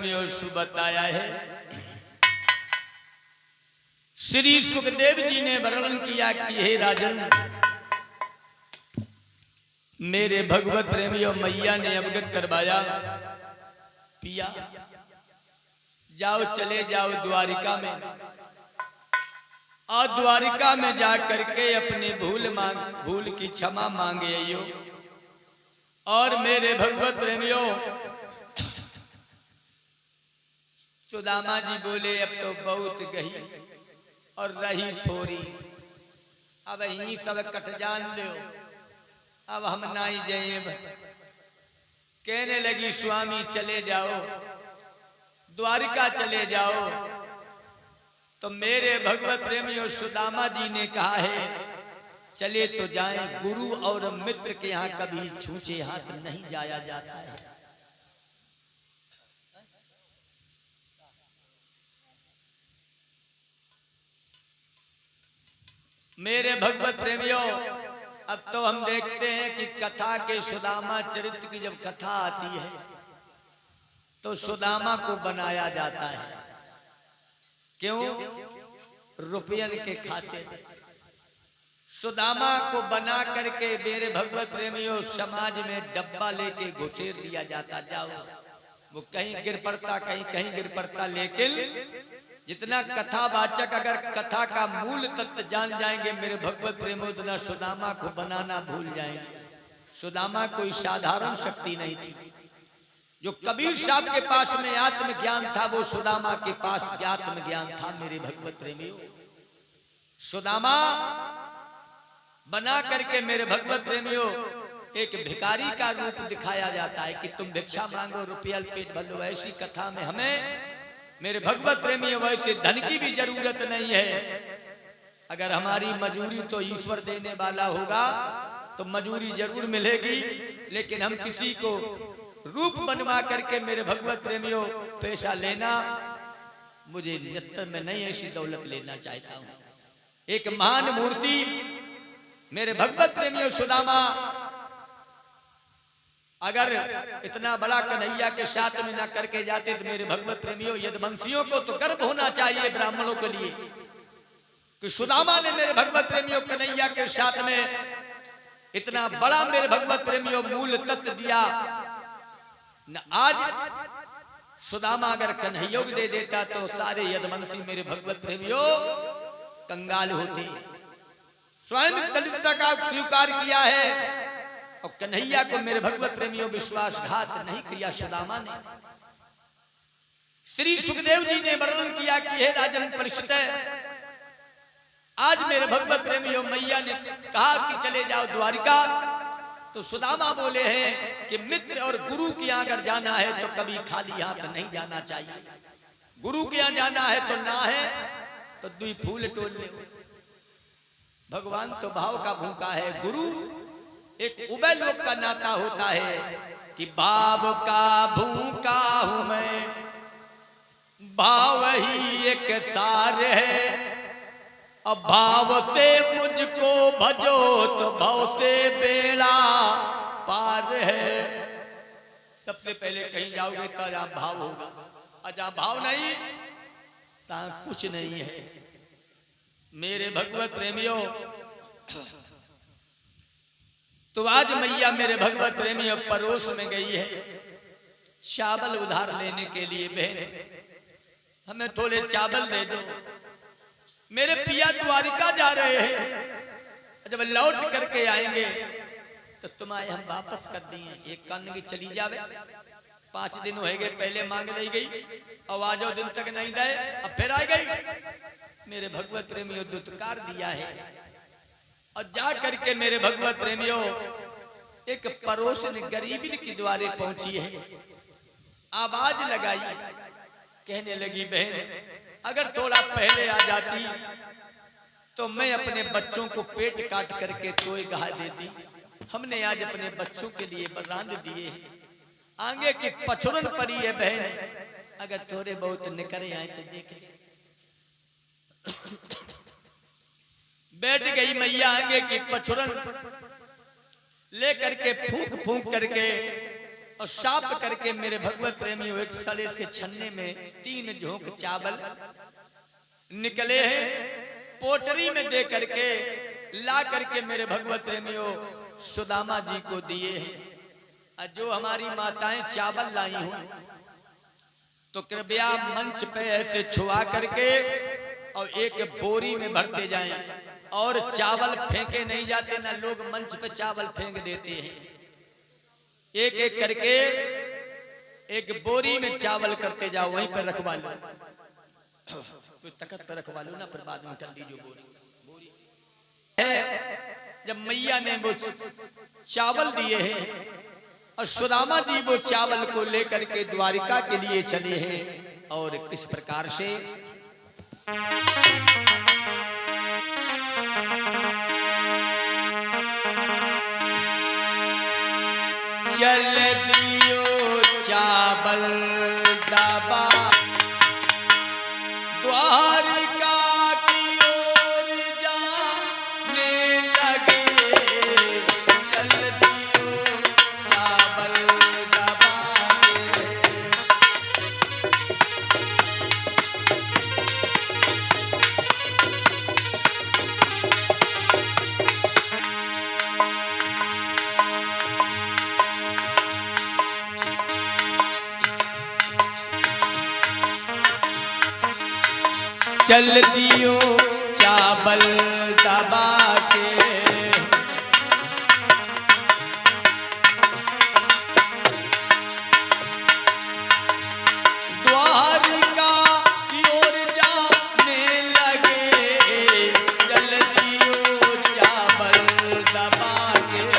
प्रेमियों सु बताया है। श्री सुखदेव जी ने वर्णन किया कि हे राजन, मेरे भगवत प्रेमियों मैया ने अवगत करवाया, पिया जाओ, चले जाओ द्वारिका में, और द्वारिका में जा करके अपनी भूल की क्षमा मांगे आइयो। और मेरे भगवत प्रेमियों सुदामा जी बोले, अब तो बहुत गई और रही थोड़ी, अब यही सब कट जान दो, अब हम नहीं जाएब। कहने लगी स्वामी चले जाओ, द्वारिका चले जाओ। तो मेरे भगवत प्रेमियों सुदामा जी ने कहा है चले तो जाएं, गुरु और मित्र के यहाँ कभी छूछे हाथ नहीं जाया जाता है। मेरे भगवत प्रेमियों, अब तो हम देखते हैं कि कथा के सुदामा चरित्र की जब कथा आती है तो सुदामा को बनाया जाता है। क्यों? रुपयन के खातिर सुदामा को बना करके मेरे भगवत प्रेमियों समाज में डब्बा लेके घुसेर दिया जाता। जाओ, वो कहीं गिर पड़ता, कहीं गिर पड़ता। लेकिन जितना कथावाचक अगर कथा का मूल तत्व जान जाएंगे मेरे भगवत प्रेमियों, उतना सुदामा को बनाना भूल जाएंगे। सुदामा कोई साधारण शक्ति नहीं थी। जो कबीर साहब के पास में आत्मज्ञान था वो सुदामा के पास आत्मज्ञान था। मेरे भगवत प्रेमियों, सुदामा बना करके मेरे भगवत प्रेमियों एक भिखारी का रूप दिखाया जाता है कि तुम भिक्षा मांगो, रुपया पेट भर लो। ऐसी कथा में हमें मेरे भगवत प्रेमियों वैसे धन की भी जरूरत नहीं है। अगर हमारी मजूरी तो ईश्वर देने वाला होगा तो मजूरी जरूर मिलेगी, लेकिन हम किसी को रूप बनवा करके मेरे भगवत प्रेमियों पैसा लेना मुझे नित्य में नहीं, ऐसी दौलत लेना चाहता हूं। एक महान मूर्ति मेरे भगवत प्रेमियों सुदामा अगर इतना बड़ा कन्हैया के साथ में ना करके जाते तो मेरे भगवत प्रेमियों यदुवंशियों को तो गर्व होना चाहिए ब्राह्मणों के लिए कि सुदामा ने मेरे भगवत प्रेमियों कन्हैया के साथ में इतना बड़ा मेरे भगवत प्रेमियों मूल तत्व दिया न। आज सुदामा अगर कन्हैया को दे देता तो सारे यदुवंशी मेरे भगवत प्रेमियों कंगाल होते। स्वयं दलितता का स्वीकार किया है और कन्हैया को मेरे भगवत प्रेमियों विश्वासघात नहीं किया सुदामा ने। श्री सुखदेव जी ने वर्णन किया कि हे राजन परीक्षित, आज मेरे भगवत प्रेमियों मैया ने कहा कि चले जाओ द्वारिका, तो सुदामा बोले हैं कि मित्र और गुरु के यहाँ अगर जाना है तो कभी खाली हाथ नहीं जाना चाहिए। गुरु के यहाँ जाना है तो ना है तो दुई फूल टोल ले। भगवान तो भाव का भूखा है। गुरु एक उभय लोक का नाता होता है कि भाव का भूखा हूं मैं, भाव ही एक सार है। अब भाव से मुझको भजो तो भाव से बेड़ा पार है। सबसे पहले कहीं जाओगे तो जहां भाव होगा, और जहां भाव नहीं तहां कुछ नहीं है। मेरे भगवत प्रेमियों, तो आज मैया मेरे भगवत प्रेमियों पड़ोस में गई है चावल उधार लेने के लिए। बहन हमें थोड़े चावल दे दो, मेरे पिया द्वारिका जा रहे हैं, जब लौट करके आएंगे तो तुम्हारे हम वापस कर दिए। एक कान की चली जावे, 5 दिन हो गए पहले मांग ली गई, आवाजों दिन तक नहीं दे, अब फिर आ गई। मेरे भगवत प्रेमियों दुत्कार दिया है और जा करके मेरे भगवत प्रेमियों एक पड़ोस ने गरीबी के द्वारे पहुंची है, आवाज लगाई, कहने लगी बहन अगर थोड़ा पहले आ जाती तो मैं अपने बच्चों को पेट काट करके तोय गहा देती। हमने आज अपने बच्चों के लिए रांध दिए, आगे की पछुरन पड़ी है बहन, अगर थोड़े बहुत निकरे आए तो देख ले। बैठ गई मैया आगे की पछुरन लेकर के फूंक फूंक करके और साफ करके मेरे भगवत प्रेमियों एक सड़े से छन्ने में 3 झोंक चावल निकले हैं, पोटरी में दे करके ला करके मेरे भगवत प्रेमियों सुदामा जी को दिए हैं। और जो हमारी माताएं चावल लाई हूं तो कृपया मंच पे ऐसे छुआ करके और एक बोरी में भरते जाएं, और चावल फेंके नहीं जाते ना, लोग मंच पे चावल फेंक देते हैं। एक एक करके एक बोरी में चावल करते जाओ, वहीं पर रखवा लो, कोई तखत पर रखवा लो ना, फिर बाद में कर लीजिए। बोरी है जब मैया ने वो चावल दिए हैं और सुदामा जी वो चावल को लेकर के द्वारिका के लिए चले हैं, और किस प्रकार से चल दियो चावल दबा द्वारिका की ओर जाने लगे, चल दियो चावल दबा चल दियो चावल दबा के, द्वारिका की ओर जाने लगे, चल दियो चावल दबा के।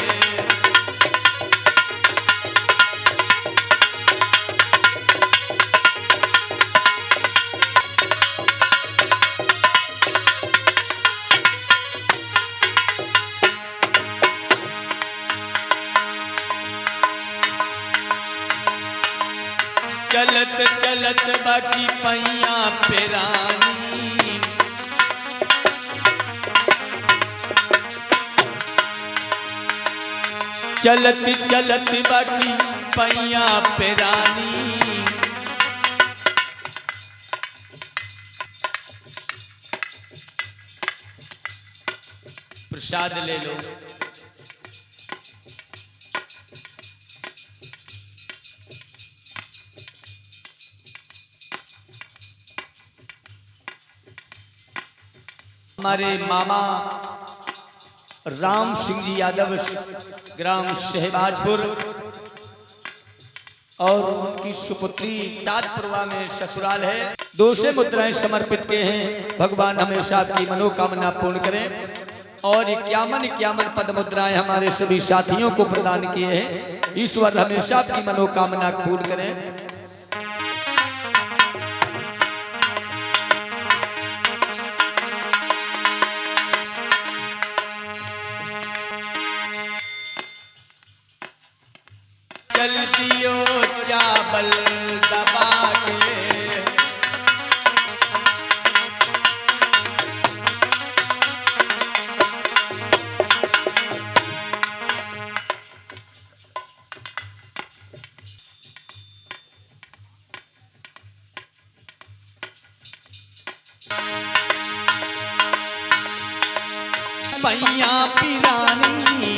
चलत चलत बाकी पैया पेरानी, चलत चलत बाकी पैया पेरानी, प्रसाद ले लो। हमारे मामा राम सिंह जी यादव ग्राम शहबाजपुर और उनकी सुपुत्री ताजपुरवा में ससुराल है, 200 मुद्राएं समर्पित किए हैं। भगवान हमेशा आपकी मनोकामना पूर्ण करें। और 51 पद मुद्राएं हमारे सभी साथियों को प्रदान किए हैं। ईश्वर हमेशा आपकी मनोकामना पूर्ण करें। चल दियो चावल दबा के, मैया पिरानी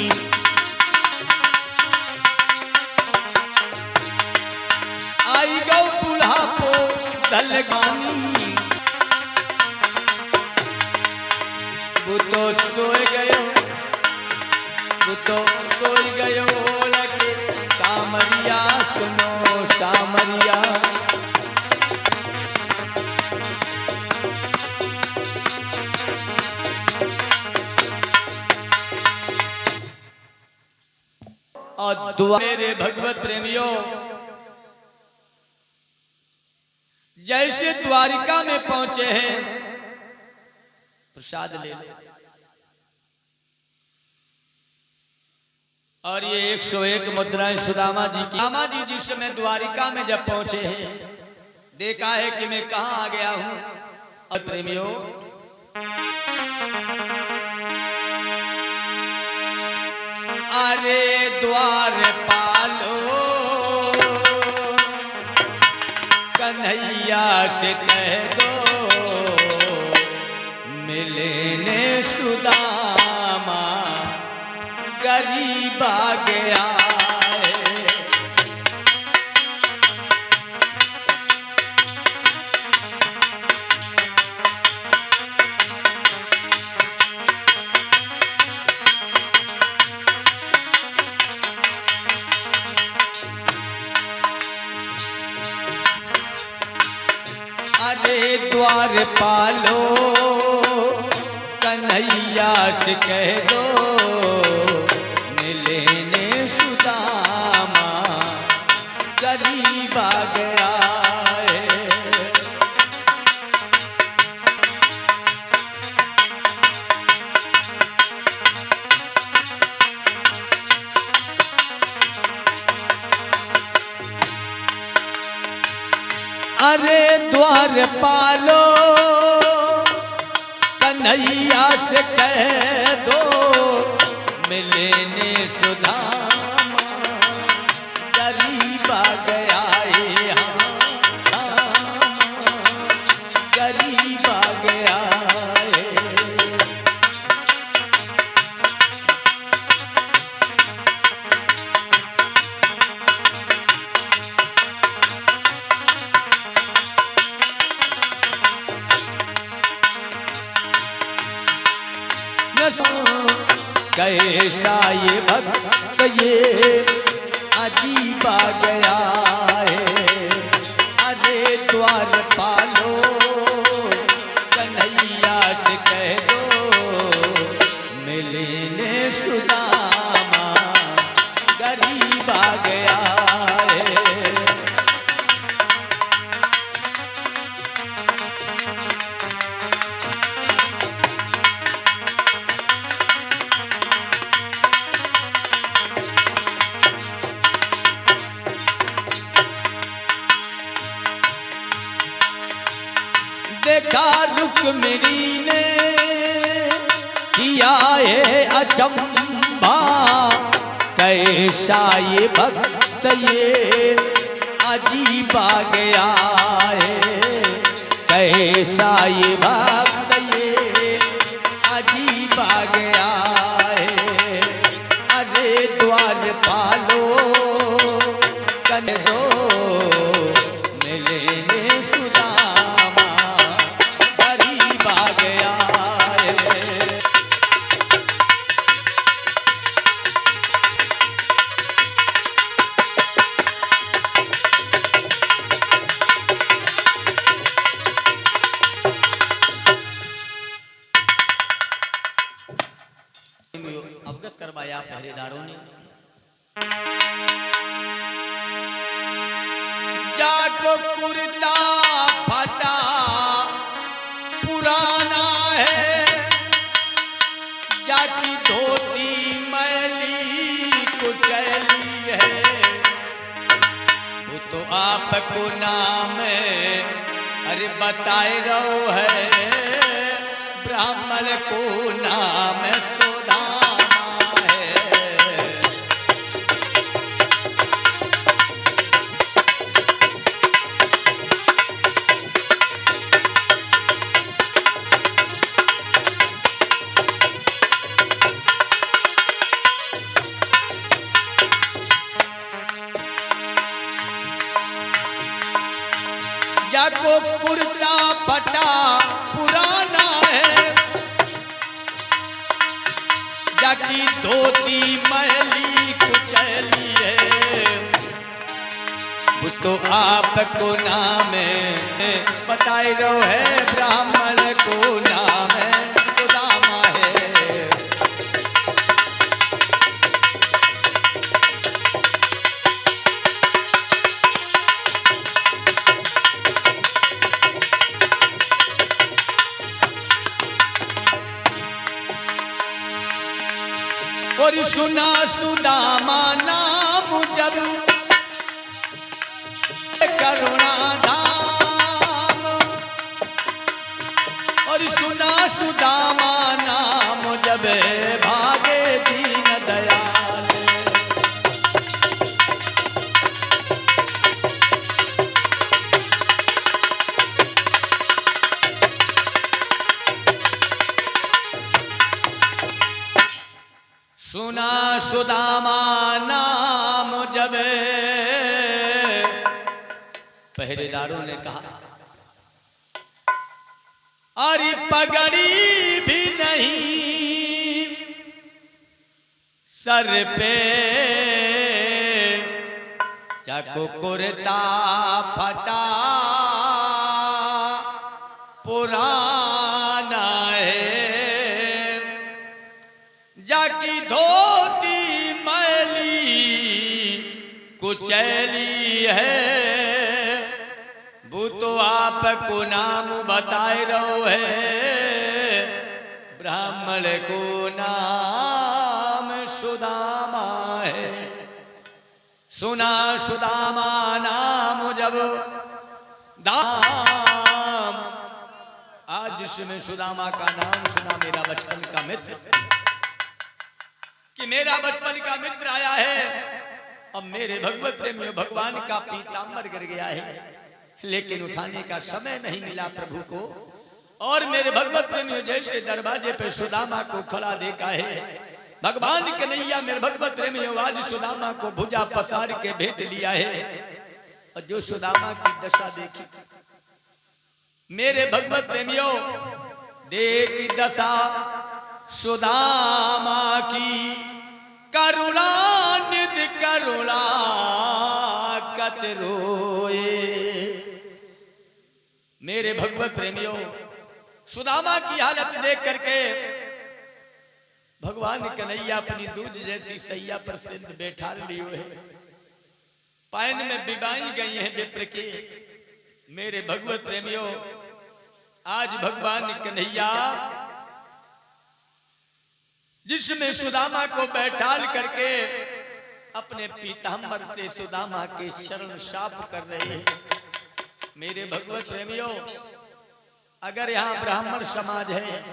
आई गौ बुढ़ापो दलगानी, वो तो सोए गयो, वो तो सोए गयो लगे सामरिया, सुनो सामरिया। और मेरे भगवत प्रेमियों, जैसे द्वारिका में पहुंचे हैं प्रसाद ले लो। और ये 101 मुद्राएं सुदामा जी की। सुदामा जी जिस समय द्वारिका में जब पहुंचे हैं, देखा है कि मैं कहां आ गया हूं। और प्रेमियों, अरे द्वार पालो कन्हैया से कह दो मिलने सुदामा गरीब आ गया है। अरे द्वार पालो कन्हैया से कह दो मिलने सुदामा गरीब आ गया है। अरे द्वार पालो कन्हैया से कह दो मिलने सुदामा गरीब आ गया है। हाँ, गरीब आ गया है। कैसा ये भक्त ये अजीब आ गया है। अरे द्वार पालो कन्हैया से कह दो मिलने सुदामा गरीब आ गया है। देखा रुक्मिणी ने किया है अचंभा कैसा ये भक्त ये अजीब आ गया है। कैसा ये भक्त ये अजीब आ गया है। अरे द्वार पालो कह दो मिलने सुदामा गरीब आ गया है। अवगत करवाया पहरेदारों ने। जाको कुर्ता फटा पुराना है, जाकी धोती मैली कुचैली है। वो तो आपको नाम अरे बताए रहो है, ब्राह्मण को नाम सुदामा है। जाको कुर्ता फटा पुराना है, जाकी धोती मैली कुचैली है। वो तो आपको नाम बताए रहो है, ब्राह्मण को नाम सुदामा है। और सुना सुदामा नाम जब करुणा धाम, और सुना सुदामा नाम जब भागे दीन दयाल। सुना सुदामा नाम जब पहरेदारों ने कहा, अरे पगड़ी भी नहीं सर पे, चाको कुर्ता फटा पुराना है, जाकी धोती मैली कुचैली है, वो तो आपको नाम बताए रहो है, ब्राह्मण को नाम सुदामा है। सुना सुदामा नाम जब दाम, आज जिसमें सुदामा का नाम सुना, मेरा बचपन का मित्र, कि मेरा बचपन का मित्र आया है, अब मेरे भगवत प्रेमियों भगवान का पीतांबर गिर गया है, लेकिन उठाने का समय नहीं मिला प्रभु को। और मेरे भगवत प्रेमियों जैसे दरवाजे पे सुदामा को खड़ा देखा है भगवान कन्हैया, मेरे भगवत प्रेमियों आज सुदामा को भुजा पसार के भेंट लिया है। और जो सुदामा की दशा देखी मेरे भगवत प्रेमियों, देख दशा सुदामा की, करुणानिधि करुणा कत रोए। मेरे भगवत प्रेमियों, सुदामा की हालत देख करके भगवान कन्हैया अपनी दूध जैसी सैया पर सिंध बैठा लिए है, पायन में बिबाई गई है विप्र के। मेरे भगवत प्रेमियों, आज भगवान कन्हैया जिसमें सुदामा को बैठाल करके अपने पीतांबर से सुदामा के चरण साफ कर रहे हैं। मेरे भगवत प्रेमियों, अगर यहाँ ब्राह्मण समाज है,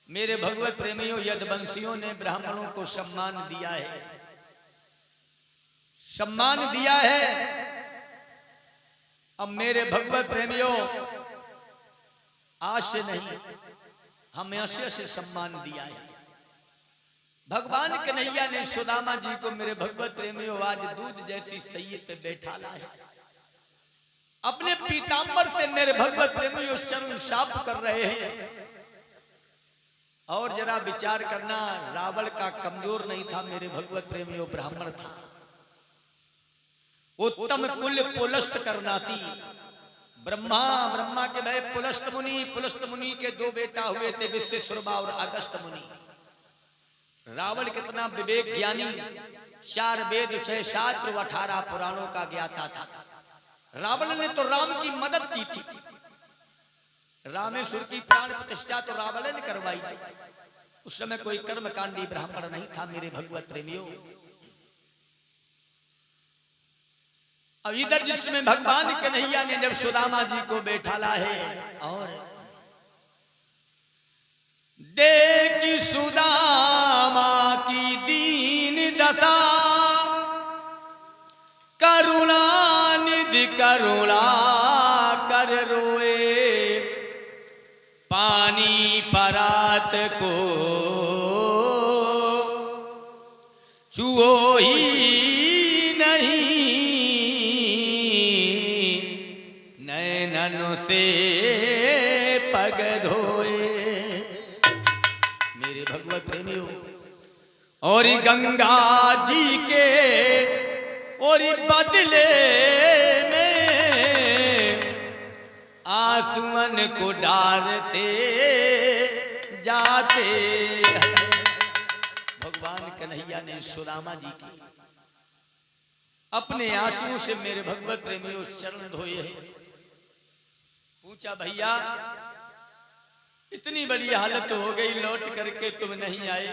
मेरे भगवत प्रेमियों यदुवंशियों ने ब्राह्मणों को सम्मान दिया है, सम्मान दिया है। अब मेरे भगवत प्रेमियों, आज से नहीं हमेशा से सम्मान दिया है। भगवान कन्हैया ने सुदामा जी को मेरे भगवत प्रेमियों आज दूध जैसी सैय्यद पे बैठाला है, अपने पीतांबर से मेरे भगवत प्रेमियों चरण साफ कर रहे हैं। और जरा विचार करना, रावण का कमजोर नहीं था मेरे भगवत प्रेमियों, ब्राह्मण था। उत्तम कुल पुलस्त करनाती, ब्रह्मा के भाई पुलस्त मुनि के दो बेटा हुए थे, विश्वेश्वरमा और अगस्त मुनि। रावण कितना विवेक ज्ञानी, 4 वेद 6 शास्त्र 18 पुराणों का ज्ञाता था। रावण ने तो राम की मदद की थी, रामेश्वर की प्राण प्रतिष्ठा तो रावण ने करवाई थी। उस समय कोई कर्मकांडी ब्राह्मण नहीं था मेरे भगवत प्रेमियों। अब इधर जिसमें भगवान कन्हैया ने जब सुदामा जी को बैठाला है, और देखी सुदामा की दीन दशा, करुणानिधि करुणा कर रोए, पानी परात को छुओ ही नहीं, नैनों से पग धोए। मेरे भगवत प्रेमियों, और गंगा जी के और बदले में आंसुअन को डारते जाते हैं। भगवान कन्हैया ने सुदामा जी की अपने आंसुओं से मेरे भगवत प्रेमियों चरण धोए हैं। पूछा, भैया इतनी बड़ी हालत हो गई, लौट करके तुम नहीं आए,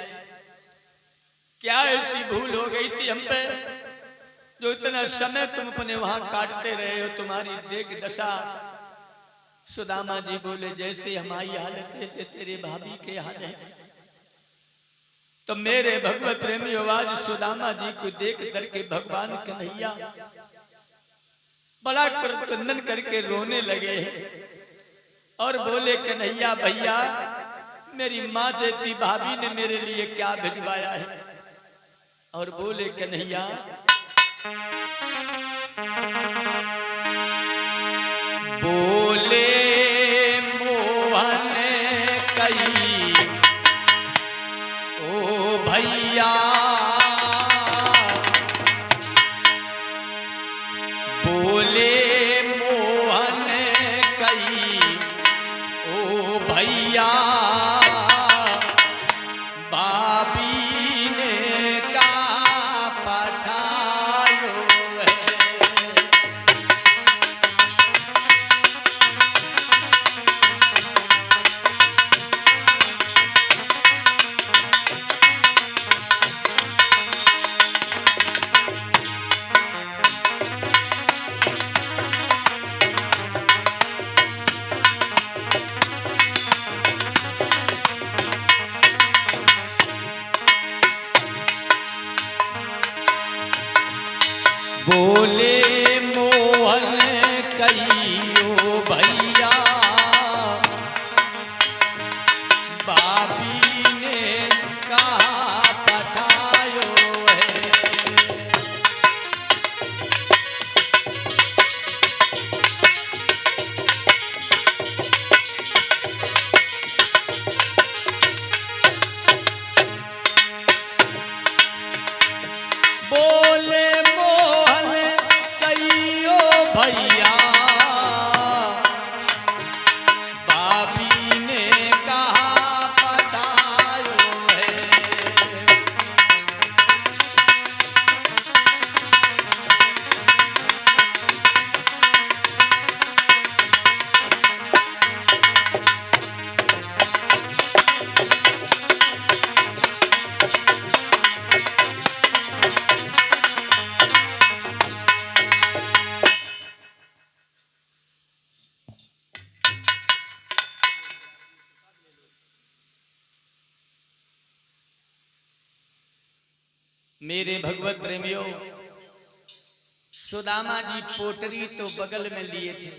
क्या ऐसी भूल हो गई थी हम पे जो इतना समय तुम अपने वहां काटते रहे हो, तुम्हारी देख दशा। सुदामा जी बोले, जैसे हमारी हालत है जैसे तेरे भाभी के हाल है। तो मेरे भगवत प्रेमी आज सुदामा जी को देख करके भगवान कन्हैया बड़ा क्रंदन करके रोने लगे और बोले, कन्हैया भैया मेरी माँ जैसी भाभी ने मेरे लिए क्या भिजवाया है। और बोले कन्हैया बोले मोहन कई ओ भैया बोले मोहन कई ओ भैया भाभी ने का पठायो है। बोले मोहन कहियो भैया भाभी ने कहा पठायो है। बोले भैया भाभी ने कहा पठायो है। मेरे भगवत प्रेमियों, सुदामा जी पोटरी तो बगल में लिए थे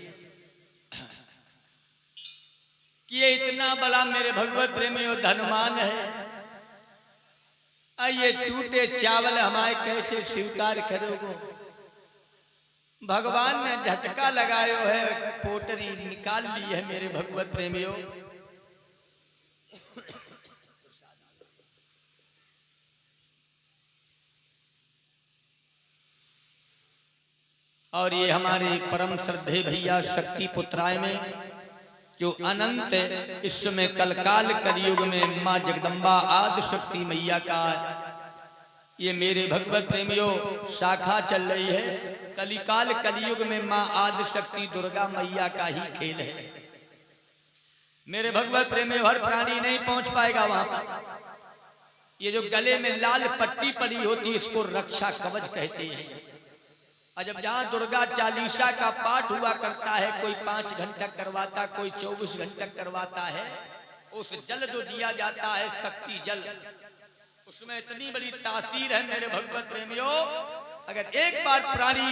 कि ये इतना बड़ा मेरे भगवत प्रेमियों धनवान है, ये टूटे चावल हमारे कैसे स्वीकार करोगे। भगवान ने झटका लगायो है, पोटरी निकाल ली है मेरे भगवत प्रेमियों। और ये हमारे परम श्रद्धे भैया शक्ति पुत्राय में जो अनंत इस समय कलकाल कलयुग में माँ जगदम्बा आदि शक्ति मैया का ये मेरे भगवत प्रेमियों शाखा चल रही है। कलिकाल कलयुग में माँ आदि शक्ति दुर्गा मैया का ही खेल है। मेरे भगवत प्रेमियों हर प्राणी नहीं पहुंच पाएगा वहां पर। ये जो गले में लाल पट्टी पड़ी होती है इसको रक्षा कवच कहते हैं। और जब जहाँ दुर्गा चालीसा का पाठ हुआ करता है, कोई 5 घंटा करवाता, कोई 24 घंटा करवाता है, उस जल जो दिया जाता है शक्ति जल, उसमें इतनी बड़ी तासीर है मेरे भगवत प्रेमियों। अगर एक बार प्राणी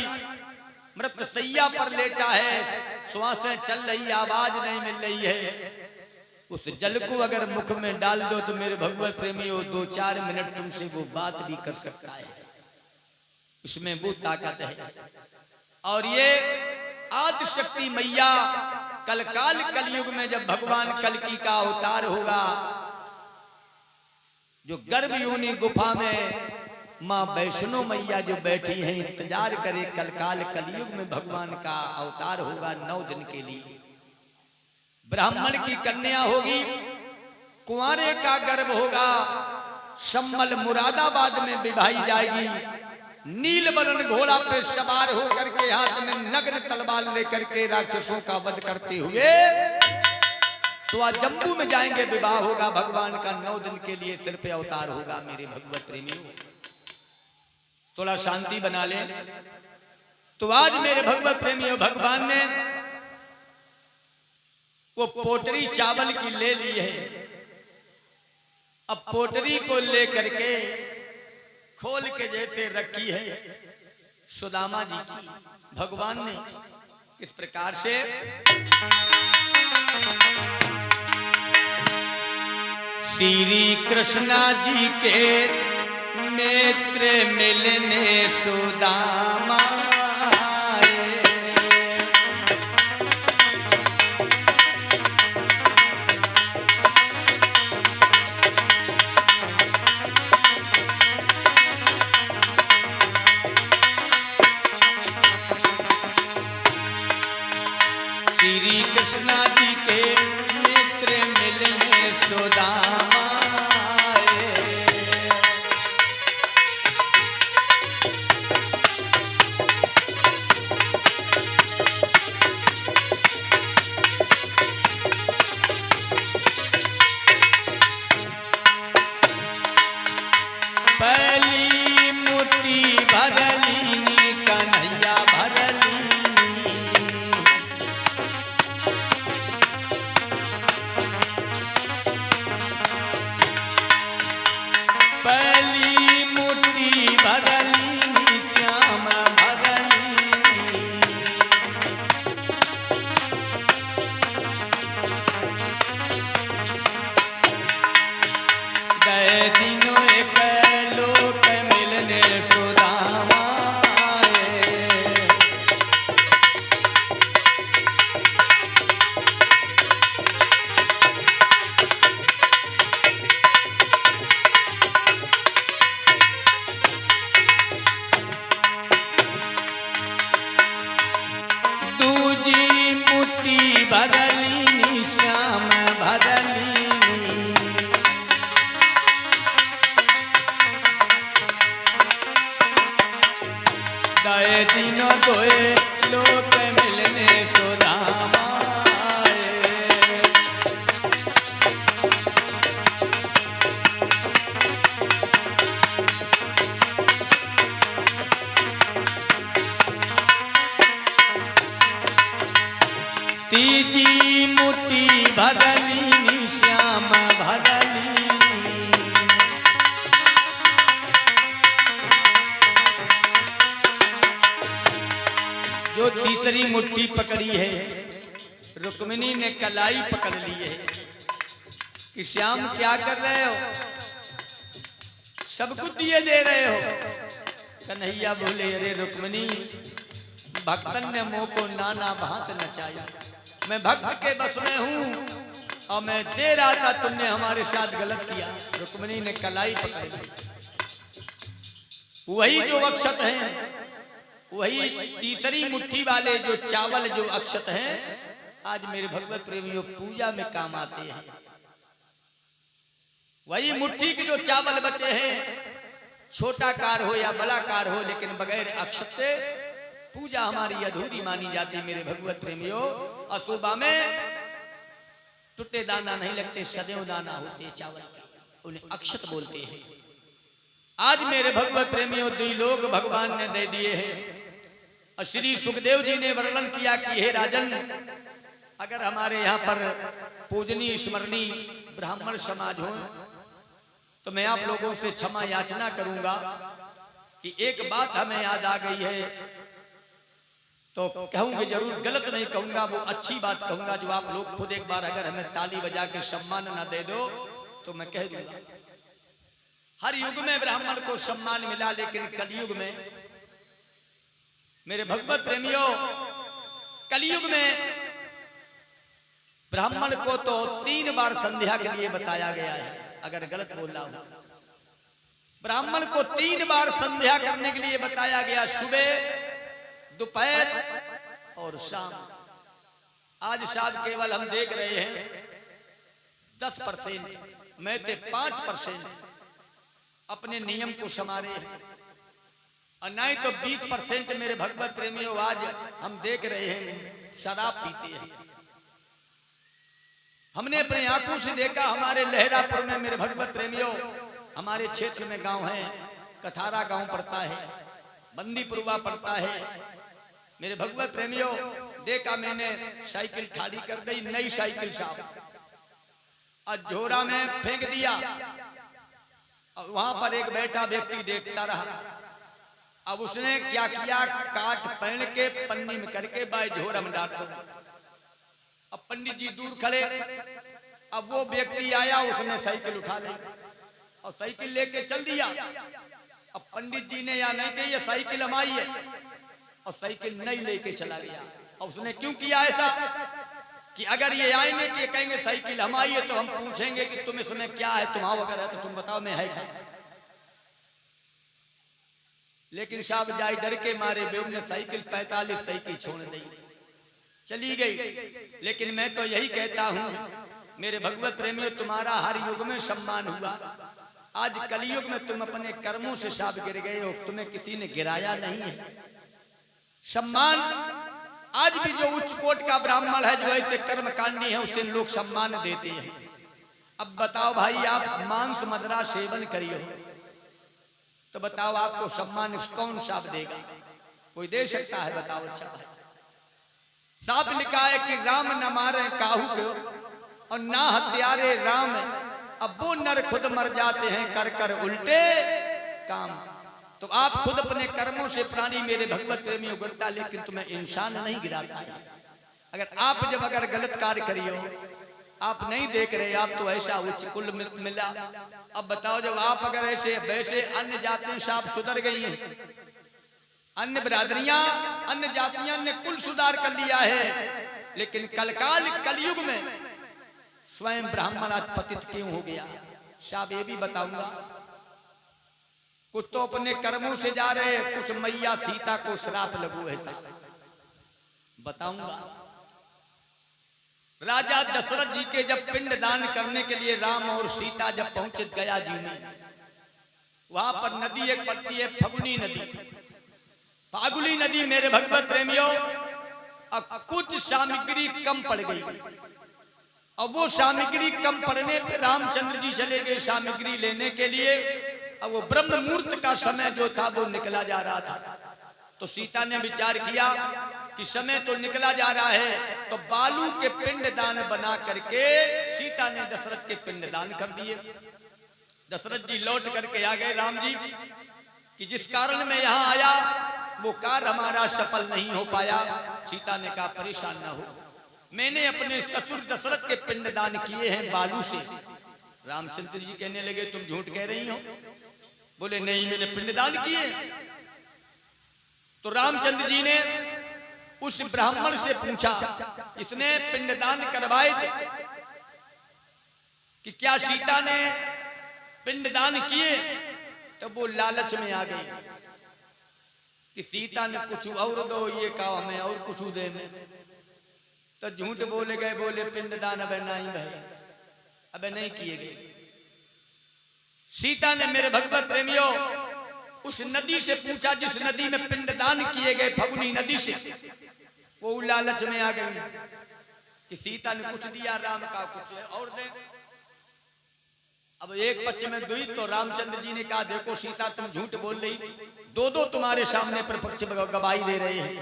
मृत सैया पर लेटा है, श्वासें चल रही, आवाज नहीं मिल रही है, उस जल को अगर मुख में डाल दो तो मेरे भगवत प्रेमियों 2-4 मिनट तुमसे वो बात भी कर सकता है। उसमें वो ताकत है। और ये आदि शक्ति मैया कलकाल कलयुग में जब भगवान कल्कि का अवतार होगा, जो गर्भ योनि गुफा में माँ वैष्णो मैया जो बैठी हैं, इंतजार करे कलकाल कलयुग में भगवान का अवतार होगा 9 दिन के लिए। ब्राह्मण की कन्या होगी, कुंवारे का गर्भ होगा, सम्मल मुरादाबाद में विवाही जाएगी, नील बरन घोड़ा पे सवार होकर के हाथ में नग्न तलवार लेकर के राक्षसों का वध करते हुए तो आज जम्मू में जाएंगे, विवाह होगा भगवान का। 9 दिन के लिए सिर पे अवतार होगा मेरे भगवत प्रेमियों। थोड़ा शांति बना ले। तो आज मेरे भगवत प्रेमियों भगवान ने वो पोटरी चावल की ले ली है। अब पोटरी को लेकर के खोल के जैसे रखी है सुदामा जी की, भगवान ने किस प्रकार से श्री कृष्णा जी के नेत्र मिलने सुदामा श्री कृष्णा जी के नेत्र मिलने सुदामा पहली मुट्ठी भरलीनी कन्हैया भरलीनी पहली मुट्ठी भरलीनी श्याम भरलीनी गए दिनों एक लोक मिलने सुदामा दूजी मुट्ठी भरलीनी श्याम भरलीनी गए दिनों दोए लोक मिलने सुदामा तीजी मुट्ठी भरलीनी श्याम भरलीनी जो तीसरी मुट्ठी पकड़ी है रुक्मिणी ने कलाई पकड़ ली है कि श्याम क्या कर रहे हो, सब कुछ दिए दे रहे हो। कन्हैया बोले अरे रुक्मिणी भक्तन ने मोह को नाना भांत नचाया, मैं भक्त के बस में हूं और मैं दे रहा था, तुमने हमारे साथ गलत किया। रुक्मिणी ने कलाई पकड़ ली। वही जो अक्षत हैं, वही तीसरी मुट्ठी वाले जो चावल जो अक्षत हैं, आज मेरे भगवत प्रेमियों पूजा में काम आते हैं। वही मुट्ठी के जो चावल बचे हैं, छोटा कार हो या बड़ा कार हो, लेकिन बगैर अक्षत पूजा हमारी अधूरी मानी जाती। मेरे भगवत प्रेमियों, असूबा में टूटे दाना नहीं लगते, सदैव दाना होते चावल के, उन्हें अक्षत बोलते हैं। आज मेरे भगवत प्रेमियों दुई लोग भगवान ने दे दिए हैं। और श्री सुखदेव जी ने वर्णन किया कि हे राजन, अगर हमारे यहाँ पर पूजनीय स्मरणीय ब्राह्मण समाज हो तो मैं आप लोगों से क्षमा याचना करूंगा कि एक बात हमें याद आ गई है, तो कहूंगी जरूर, गलत नहीं कहूंगा, वो अच्छी बात कहूंगा जो आप लोग खुद एक बार अगर हमें ताली बजा के सम्मान ना दे दो तो मैं कह दूंगा। हर युग में ब्राह्मण को सम्मान मिला, लेकिन कलयुग में मेरे भगवत प्रेमियों, कलयुग में ब्राह्मण को तो 3 बार संध्या के लिए बताया गया है। अगर गलत बोल रहा हूं, ब्राह्मण को 3 बार संध्या करने के लिए बताया गया, सुबह, दोपहर और शाम। आज शाम केवल हम देख रहे हैं 10%, मैं तो 5% अपने नियम को संवारे हैं, और नहीं तो 20% मेरे भगवत प्रेमियों आज हम देख रहे हैं शराब पीते हैं। हमने अपने आंखों से देखा, हमारे लहरापुर में मेरे भगवत प्रेमियों, हमारे क्षेत्र में गांव है, कथारा गांव पड़ता है, बंदीपुरवा पड़ता है। मेरे भगवत प्रेमियों, देखा मैंने साइकिल ठाड़ी कर दी, नई साइकिल साहब, और झोरा में फेंक दिया। और वहां पर एक बैठा व्यक्ति देखता रहा। अब उसने क्या किया, काट पहन के पन्नी में करके बाय झोरा में डाल दो। अब पंडित जी दूर खड़े, अब वो व्यक्ति आया, उसने साइकिल उठा ली और साइकिल लेके चल दिया। अब पंडित जी ने या नहीं कही ये साइकिल हमारी है, और साइकिल नहीं लेके चला गया। और उसने क्यों किया ऐसा कि अगर ये आएंगे कि कहेंगे साइकिल हमारी है तो हम पूछेंगे कि तुम इसमें क्या है, तुम्हारा अगर है तो तुम बताओ मैं है क्या। लेकिन साहब जाए डर के मारे बेऊ ने साइकिल 45 साइकिल छोड़ दी, चली गई। लेकिन मैं तो यही कहता हूं मेरे भगवत प्रेमियों, तुम्हारा हर युग में सम्मान हुआ, आज कलयुग में तुम अपने कर्मों से साहब गिर गए हो, तुम्हें किसी ने गिराया नहीं है। सम्मान आज भी जो उच्च कोट का ब्राह्मण है, जो ऐसे कर्मकांडी है, उसे लोग सम्मान देते हैं। अब बताओ भाई, आप मांस मदरा सेवन करिए तो बताओ आपको सम्मान कौन साहब देगा? कोई दे सकता है? बताओ। अच्छा भाई, साहब लिखा है कि राम न मारे काहू को और ना हत्यारे राम, अब वो नर खुद मर जाते हैं कर कर उल्टे काम। तो आप खुद अपने कर्मों से प्राणी मेरे भगवत प्रेमियों गिरता, लेकिन तुम्हें इंसान नहीं गिराता है। अगर आप जब अगर गलत कार्य करियो, आप नहीं देख रहे, आप तो ऐसा उच्च कुल मिला। अब बताओ जब आप अगर ऐसे वैसे अन्य जातियां साफ सुधर गई हैं, अन्य बिरादरियां अन्य जातियां ने कुल सुधार कर लिया है, लेकिन कलकाल कलयुग में स्वयं ब्राह्मण आज पतित क्यों हो गया? साहब ये भी बताऊंगा। कुछ तो अपने कर्मों से जा रहे, कुछ मैया सीता को श्राप लगू है साहब, बताऊंगा। राजा दशरथ जी के जब पिंड दान करने के लिए राम और सीता जब पहुंचे गया जी में, वहां पर नदी एक पड़ती है फगुनी नदी। फागुनी नदी मेरे भगवत प्रेमियों, अब कुछ सामग्री कम पड़ गई। अब वो सामग्री कम पड़ने पे रामचंद्र जी चले गए सामग्री लेने के लिए। अब वो ब्रह्म मुहूर्त का समय जो था वो निकला जा रहा था, तो सीता ने विचार किया कि समय तो निकला जा रहा है, तो बालू के पिंड दान बना करके सीता ने दशरथ के पिंड दान कर दिए। दशरथ जी लौट करके आ गए राम जी कि जिस कारण मैं यहाँ आया वो कार्य हमारा सफल नहीं हो पाया। सीता ने कहा परेशान ना हो, मैंने अपने ससुर दशरथ के पिंड दान किए हैं बालू से। रामचंद्र जी कहने लगे तुम झूठ कह रही हो। बोले नहीं, मैंने पिंडदान किए। तो रामचंद्र जी ने उस ब्राह्मण से पूछा, इसने पिंडदान करवाए थे, कि क्या सीता ने पिंडदान किए? तो वो लालच में आ गई कि सीता ने कुछ और दो, ये कहा हमें और कुछ दे में। तो झूठ बोले गए, बोले पिंडदान अब नहीं भाई, अब नहीं किए गए। सीता ने मेरे भगवत प्रेमियों उस नदी से पूछा जिस नदी में पिंडदान किए गए, फगुनी नदी से। वो लालच में आ गई कि सीता ने कुछ दिया, राम का कुछ और दे। अब एक पक्ष में दुई, तो रामचंद्र जी ने कहा देखो सीता तुम झूठ बोल रही, दो दो तुम्हारे सामने पर पक्ष गवाही दे रहे हैं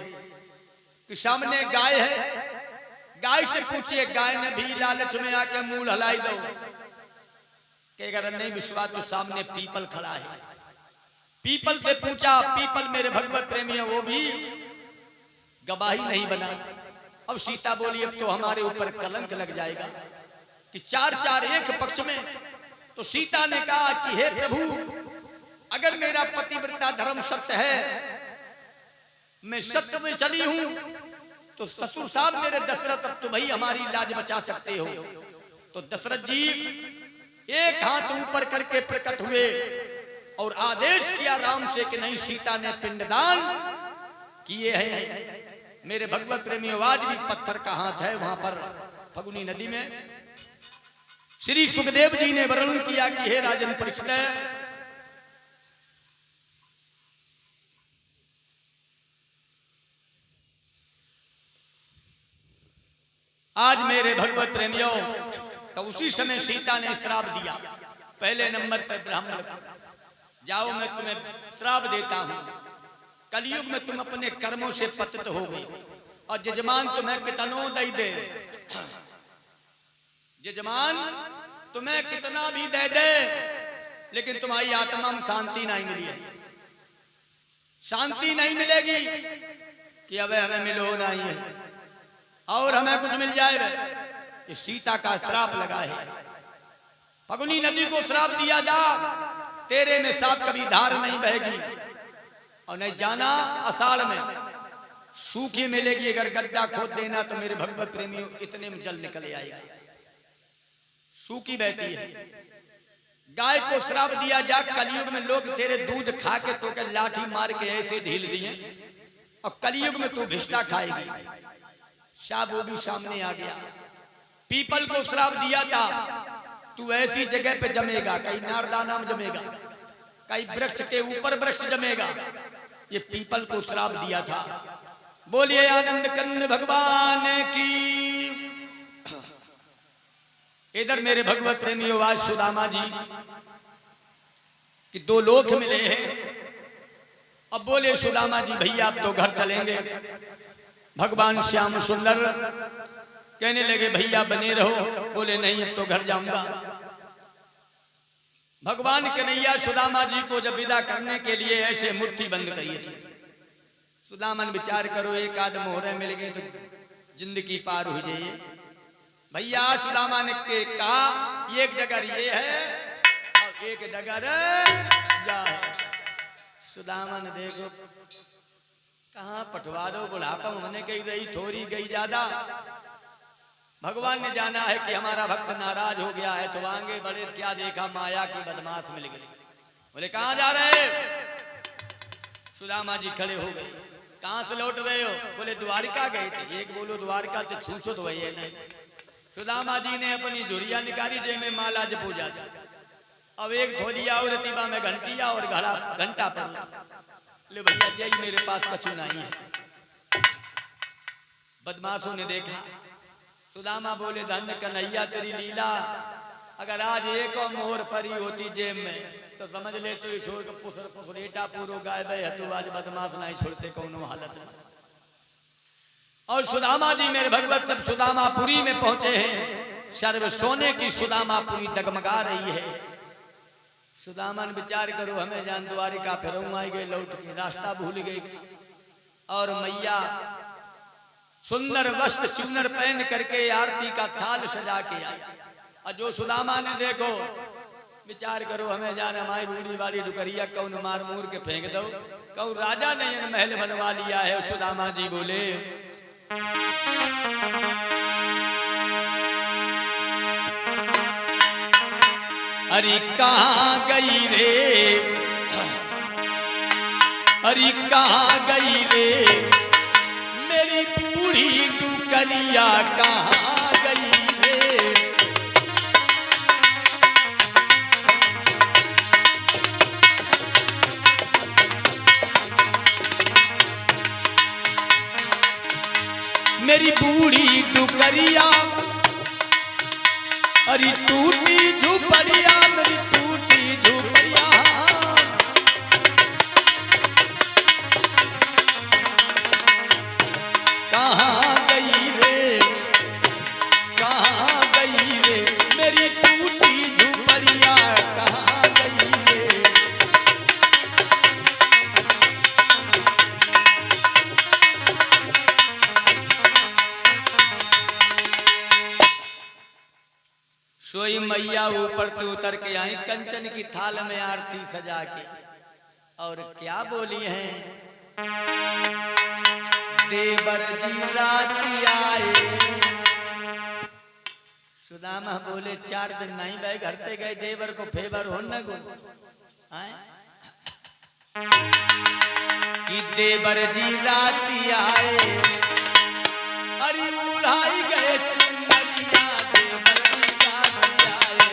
कि सामने गाय है, गाय से पूछिए, गाय ने भी लालच में आके मूल हलाई दो कि अगर नहीं विश्वास तो सामने पीपल खड़ा है। पीपल से पूछा, पीपल मेरे भगवत प्रेमियों वो भी गवाही नहीं बना। अब सीता बोली अब तो हमारे ऊपर कलंक लग जाएगा कि चार चार एक पक्ष में। तो सीता ने कहा कि हे प्रभु, अगर मेरा पतिव्रता धर्म सत्य है, मैं सत्य में चली हूं, तो ससुर साहब मेरे दशरथ अब तो भाई हमारी लाज बचा सकते हो। तो दशरथ जी एक हाथ ऊपर करके प्रकट हुए और आदेश किया राम से कि नहीं, सीता ने पिंडदान किए हैं। मेरे भगवत प्रेमियों आज भी पत्थर का हाथ है वहां पर फगुनी नदी में। श्री सुखदेव जी ने वर्णन किया कि हे राजन परीक्षित, आज मेरे भगवत प्रेमियों तो उसी समय सीता ने श्राप दिया पहले नंबर पर ब्राह्मण को, जाओ मैं तुम्हें श्राप देता हूं, कलयुग में तुम अपने कर्मों से पतित हो गई और जजमान तुम्हें कितनो दे दे, जजमान तुम्हें कितना भी दे दे, लेकिन तुम्हारी आत्मा में शांति नहीं मिली है। शांति नहीं मिलेगी कि अब हमें मिलो नहीं है और हमें कुछ मिल जाए। ये सीता का श्राप लगा है। फगुनी नदी को श्राप दिया जा, तेरे में साफ कभी धार नहीं बहेगी, और नहीं जाना अषाढ़ में सूखी मिलेगी, अगर गड्ढा खोद देना तो मेरे भगवत प्रेमियों इतने में जल निकल आएगा। सूखी बहती है। गाय को श्राप दिया जा, कलयुग में लोग तेरे दूध खा के तो के लाठी मार के ऐसे ढील दिए, और कलयुग में तू भिष्टा खाएगी। शाप वो भी सामने आ गया। पीपल को श्राप दिया था, तू ऐसी जगह पे जमेगा, कहीं नारदा नाम जमेगा, कहीं वृक्ष के ऊपर वृक्ष जमेगा। ये पीपल को श्राप दिया था। बोलिए आनंद कंद भगवान की। इधर मेरे भगवत प्रेमियों आज सुदामा जी कि दो लोक मिले हैं। अब बोले सुदामा जी भैया आप तो घर चलेंगे। भगवान श्याम सुंदर कहने लगे भैया बने रहो। बोले नहीं अब तो घर जाऊंगा। भगवान कन्हैया सुदामा जी को जब विदा करने के लिए ऐसे मुट्ठी बंद करी थी। सुदामन विचार करो एक आध मोहरे मिल गए तो जिंदगी पार हो जाइए। भैया सुदामा ने के कहा एक डगर ये है और एक डगर जा है। सुदामा ने देखो कहाँ पटवा दो, बुढ़ापा हमने कही रही थोड़ी गई ज्यादा। भगवान ने जाना है कि हमारा भक्त नाराज हो गया है, तो आगे बड़े क्या देखा माया की बदमाश मिल गई। बोले कहाँ जा रहे? सुदामा जी खड़े हो गए। कहाँ से लौट रहे हो? बोले द्वारिका गए थे। एक बोलो द्वारिका तो छूछो तो वही है नहीं। सुदामा जी ने अपनी झुरिया निकाली जेब माला जब पूजा। अब एक ढोलिया और तिबा में घंटिया और घड़ा घंटा पर। ले भैया जय मेरे पास कछु नहीं है। बदमाशों ने देखा। सुदामा बोले धन्य कन्हैया तेरी लीला, अगर आज एक और मोहर परी होती जेब में तो समझ ले तो छोड़ के पुसर पुसरेटा पूरो गाय बे हतु आज बदमाश नहीं छोड़ते कौनो हालत में। और सुदामा जी मेरे भगवत जब सुदामापुरी में पहुंचे हैं, सर्व सोने की सुदामापुरी डगमगा रही है। सुदामन विचार करो हमें जान द्वारिका फिर आई गए लौट के रास्ता भूल गई। और मैया सुंदर वस्त्र चूनर पहन करके आरती का थाल सजा के आई। और जो सुदामा ने देखो विचार करो हमें जान हमारी बूढ़ी वाली डुकरिया कौन मार मूर के फेंक दो, कौन राजा ने इन महल बनवा लिया है। सुदामा जी बोले अरे कहाँ गई रे, अरे कहाँ गई रे मेरी बूढ़ी डुकरिया कहाँ गई रे। मेरी बूढ़ी डुकरिया अरे टूटी झुपड़िया मेरी टूटी झुपड़िया। कहाँ गई रे, कहाँ गई रे मेरी टूटी झुपड़िया कहाँ गई रे। सोई मैया ऊपर तो उतर के आई कंचन की थाल में आरती सजा के। और क्या बोली है देवर जी राती आए। सुदामा बोले 4 दिन नहीं भाई घर ते गए देवर को फेवर हो न गो कि देवर जी राती आए। अरे उड़ाई गए चुनरिया देवर जी राती आए।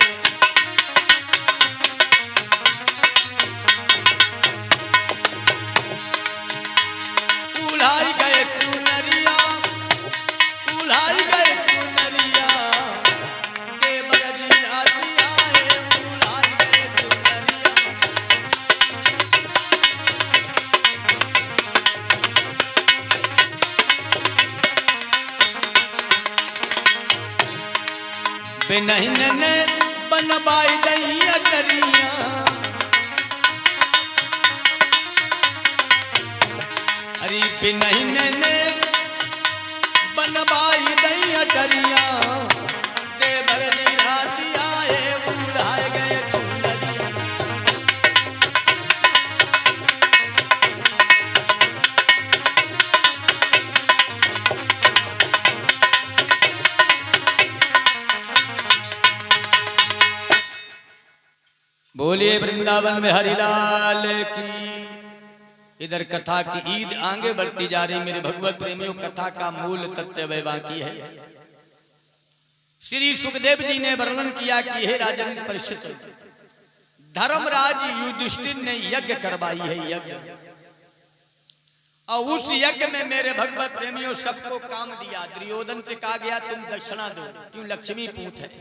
उड़ाई गए चुनरिया, उड़ाई गए चुनरिया देवर जी राती आए। उड़ाई गए चुनरिया। बिनहिन ने बनवाई दई अटरिया। अरे बिनहिन ने बनवाई दई अटरिया। बोलिए वृंदावन में हरिलाल की। इधर कथा की ईद आगे बढ़ती जा रही। मेरे भगवत प्रेमियों, कथा का मूल तथ्य वह बाकी है। श्री सुखदेव जी ने वर्णन किया कि हे राजन परीक्षित, धर्मराज युधिष्ठिर ने यज्ञ करवाई है, यज्ञ, और उस यज्ञ में मेरे भगवत प्रेमियों सबको काम दिया। दुर्योधन से कहा गया तुम दक्षिणा दो, क्यों, लक्ष्मी पूत है।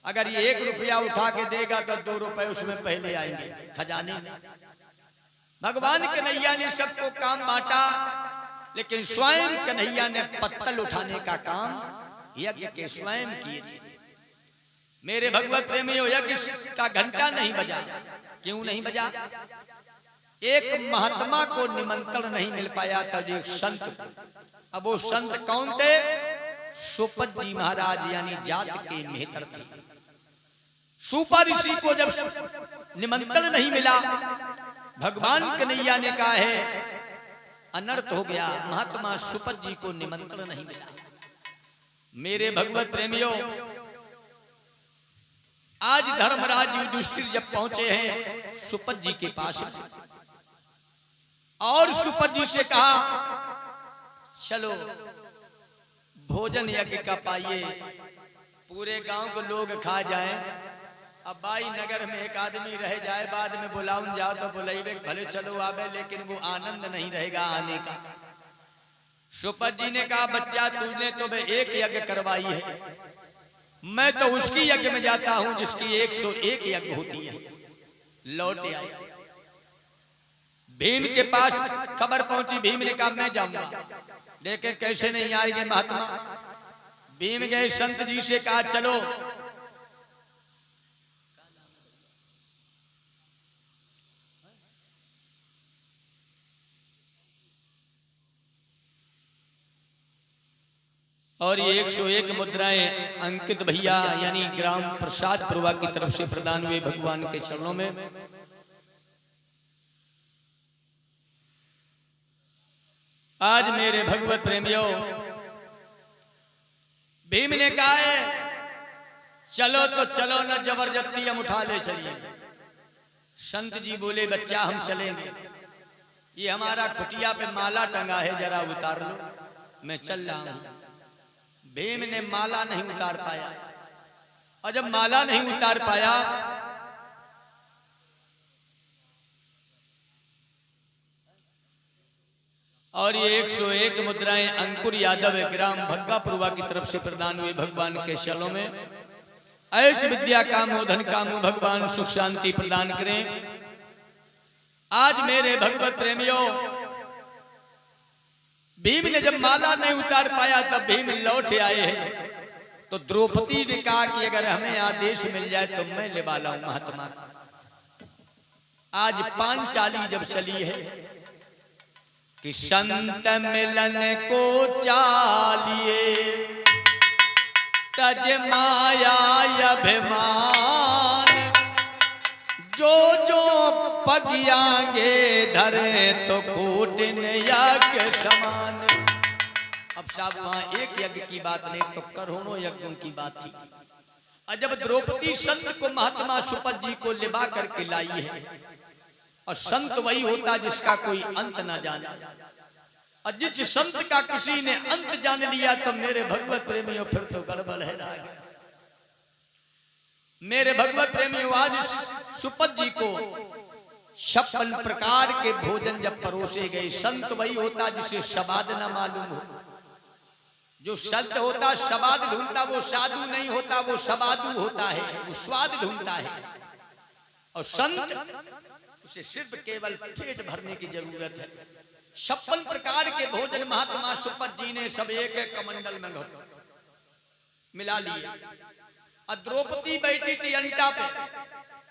अगर ये 1 रुपया उठा के देगा तो 2 रुपए उसमें पहले आएंगे खजाने में। भगवान कन्हैया ने सबको काम बांटा, लेकिन स्वयं कन्हैया ने पत्तल उठाने का काम यज्ञ के स्वयं किए थे। मेरे भगवत प्रेमियों, यज्ञ का घंटा नहीं बजा। क्यों नहीं बजा? एक महात्मा को निमंत्रण नहीं मिल पाया था, एक संत को। अब वो संत कौन थे? सुपत जी महाराज, यानी जात के मेहतर थे। सुपा ऋषि को जब निमंत्रण नहीं मिला, भगवान कन्हैया ने कहा है अनर्थ हो गया, महात्मा सुपत जी को निमंत्रण नहीं मिला। मेरे भगवत प्रेमियों, आज धर्मराज युधिष्ठिर जब पहुंचे हैं सुपत जी के पास, और सुपत जी से कहा चलो भोजन यज्ञ का पाइए, पूरे गांव को लोग खा जाएं। अब बाई नगर में एक आदमी रह जाए, बाद में बुलाऊं जाओ तो बुलाइबे भले चलो आवे, लेकिन वो आनंद नहीं रहेगा आने का। सुपत जी ने कहा बच्चा, तूने तो भाई एक यज्ञ करवाई है, मैं तो उसकी यज्ञ में जाता हूं जिसकी 101 यज्ञ होती है। लौट आए। भीम के पास खबर पहुंची, भीम ने कहा मैं जाऊंगा। देखे कैसे नहीं आएंगे महात्मा। भीम गए, संत जी से कहा चलो। और ये 101 मुद्राएं अंकित भैया यानी ग्राम प्रसाद पुरवा की तरफ से प्रदान हुए भगवान के चरणों में। आज मेरे भगवत प्रेमियों, भीम ने कहा है चलो तो चलो, न जबरदस्ती हम उठा ले चलिए। संत जी बोले बच्चा हम चलेंगे, ये हमारा कुटिया पे माला टंगा है, जरा उतार लो, मैं चल रहा हूं। भीम ने माला नहीं उतार पाया, और जब माला नहीं उतार पाया और ये 101 मुद्राएं अंकुर यादव ग्राम भग्गापुरवा की तरफ से प्रदान हुए भगवान के चरणों में। ऐश विद्या कामो धन कामो भगवान सुख शांति प्रदान करें। आज मेरे भगवत प्रेमियों, भीम ने जब माला नहीं उतार पाया तब भीम लौट आए हैं। तो द्रौपदी ने कहा कि अगर हमें आदेश मिल जाए तो मैं ले वाला हूं महात्मा। आज पांचाली जब चली है कि संत मिलन को चालिए, तज माया अभिमान, जो जो पगियांगे धरे तो कोटिन यज्ञ समान। अब साहब वहां एक यज्ञ की बात नहीं तो करोड़ों यज्ञों की बात थी। और जब द्रौपदी संत को महात्मा सुपत जी को लिबा करके लाई है, और संत वही होता जिसका कोई अंत ना जाना, और जिस संत का किसी ने अंत जान लिया तो मेरे भगवत प्रेमियों फिर तो गड़बड़ है राग। मेरे भगवत प्रेमियों, आज सुपत जी को 56 प्रकार के भोजन जब परोसे गए, संत वही होता जिसे स्वाद ना मालूम हो। जो संत होता स्वाद ढूंढता, वो साधु नहीं होता, वो सबादु होता है, वो स्वाद ढूंढता है। और संत उसे सिर्फ केवल पेट भरने की जरूरत है। 56 प्रकार के भोजन महात्मा सुपत जी ने सब एक एक कमंडल में मिला लिए। और द्रौपदी बैठी थी अंटा पे,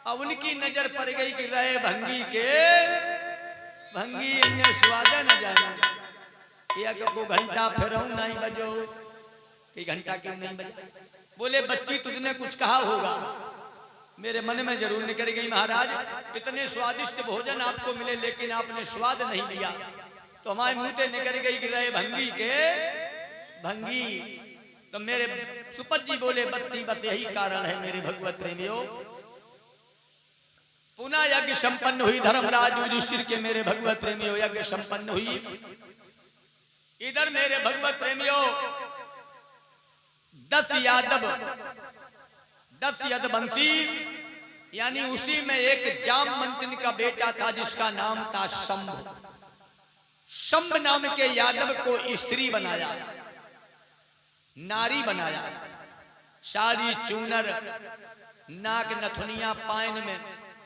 अब उनकी नजर पड़ गई कि रहे भंगी के भंगी इन्हें स्वाद न जाने, या को घंटा फिर नहीं बजो कि घंटा क्यों नहीं बजा। बोले बच्ची तुझने कुछ कहा होगा। मेरे मन में जरूर निकल गई महाराज, इतने स्वादिष्ट भोजन आपको मिले लेकिन आपने स्वाद नहीं लिया। तो हमारे मुंह से निकल गई कि रहे भंगी के भंगी। तो मेरे सुपत जी बोले बच्ची बस यही कारण है मेरे भगवत प्रेमियों पुनः यज्ञ संपन्न हुई, धर्मराज युधिष्ठिर के मेरे भगवत प्रेमियों यज्ञ संपन्न हुई। इधर मेरे भगवत प्रेमियों 10 यदुवंशी, यानी उसी में एक जामवंतनी का बेटा था जिसका नाम था शंभ। शंभ नाम के यादव को स्त्री बनाया, नारी बनाया। साड़ी चूनर, नाक नथुनिया, पाइन में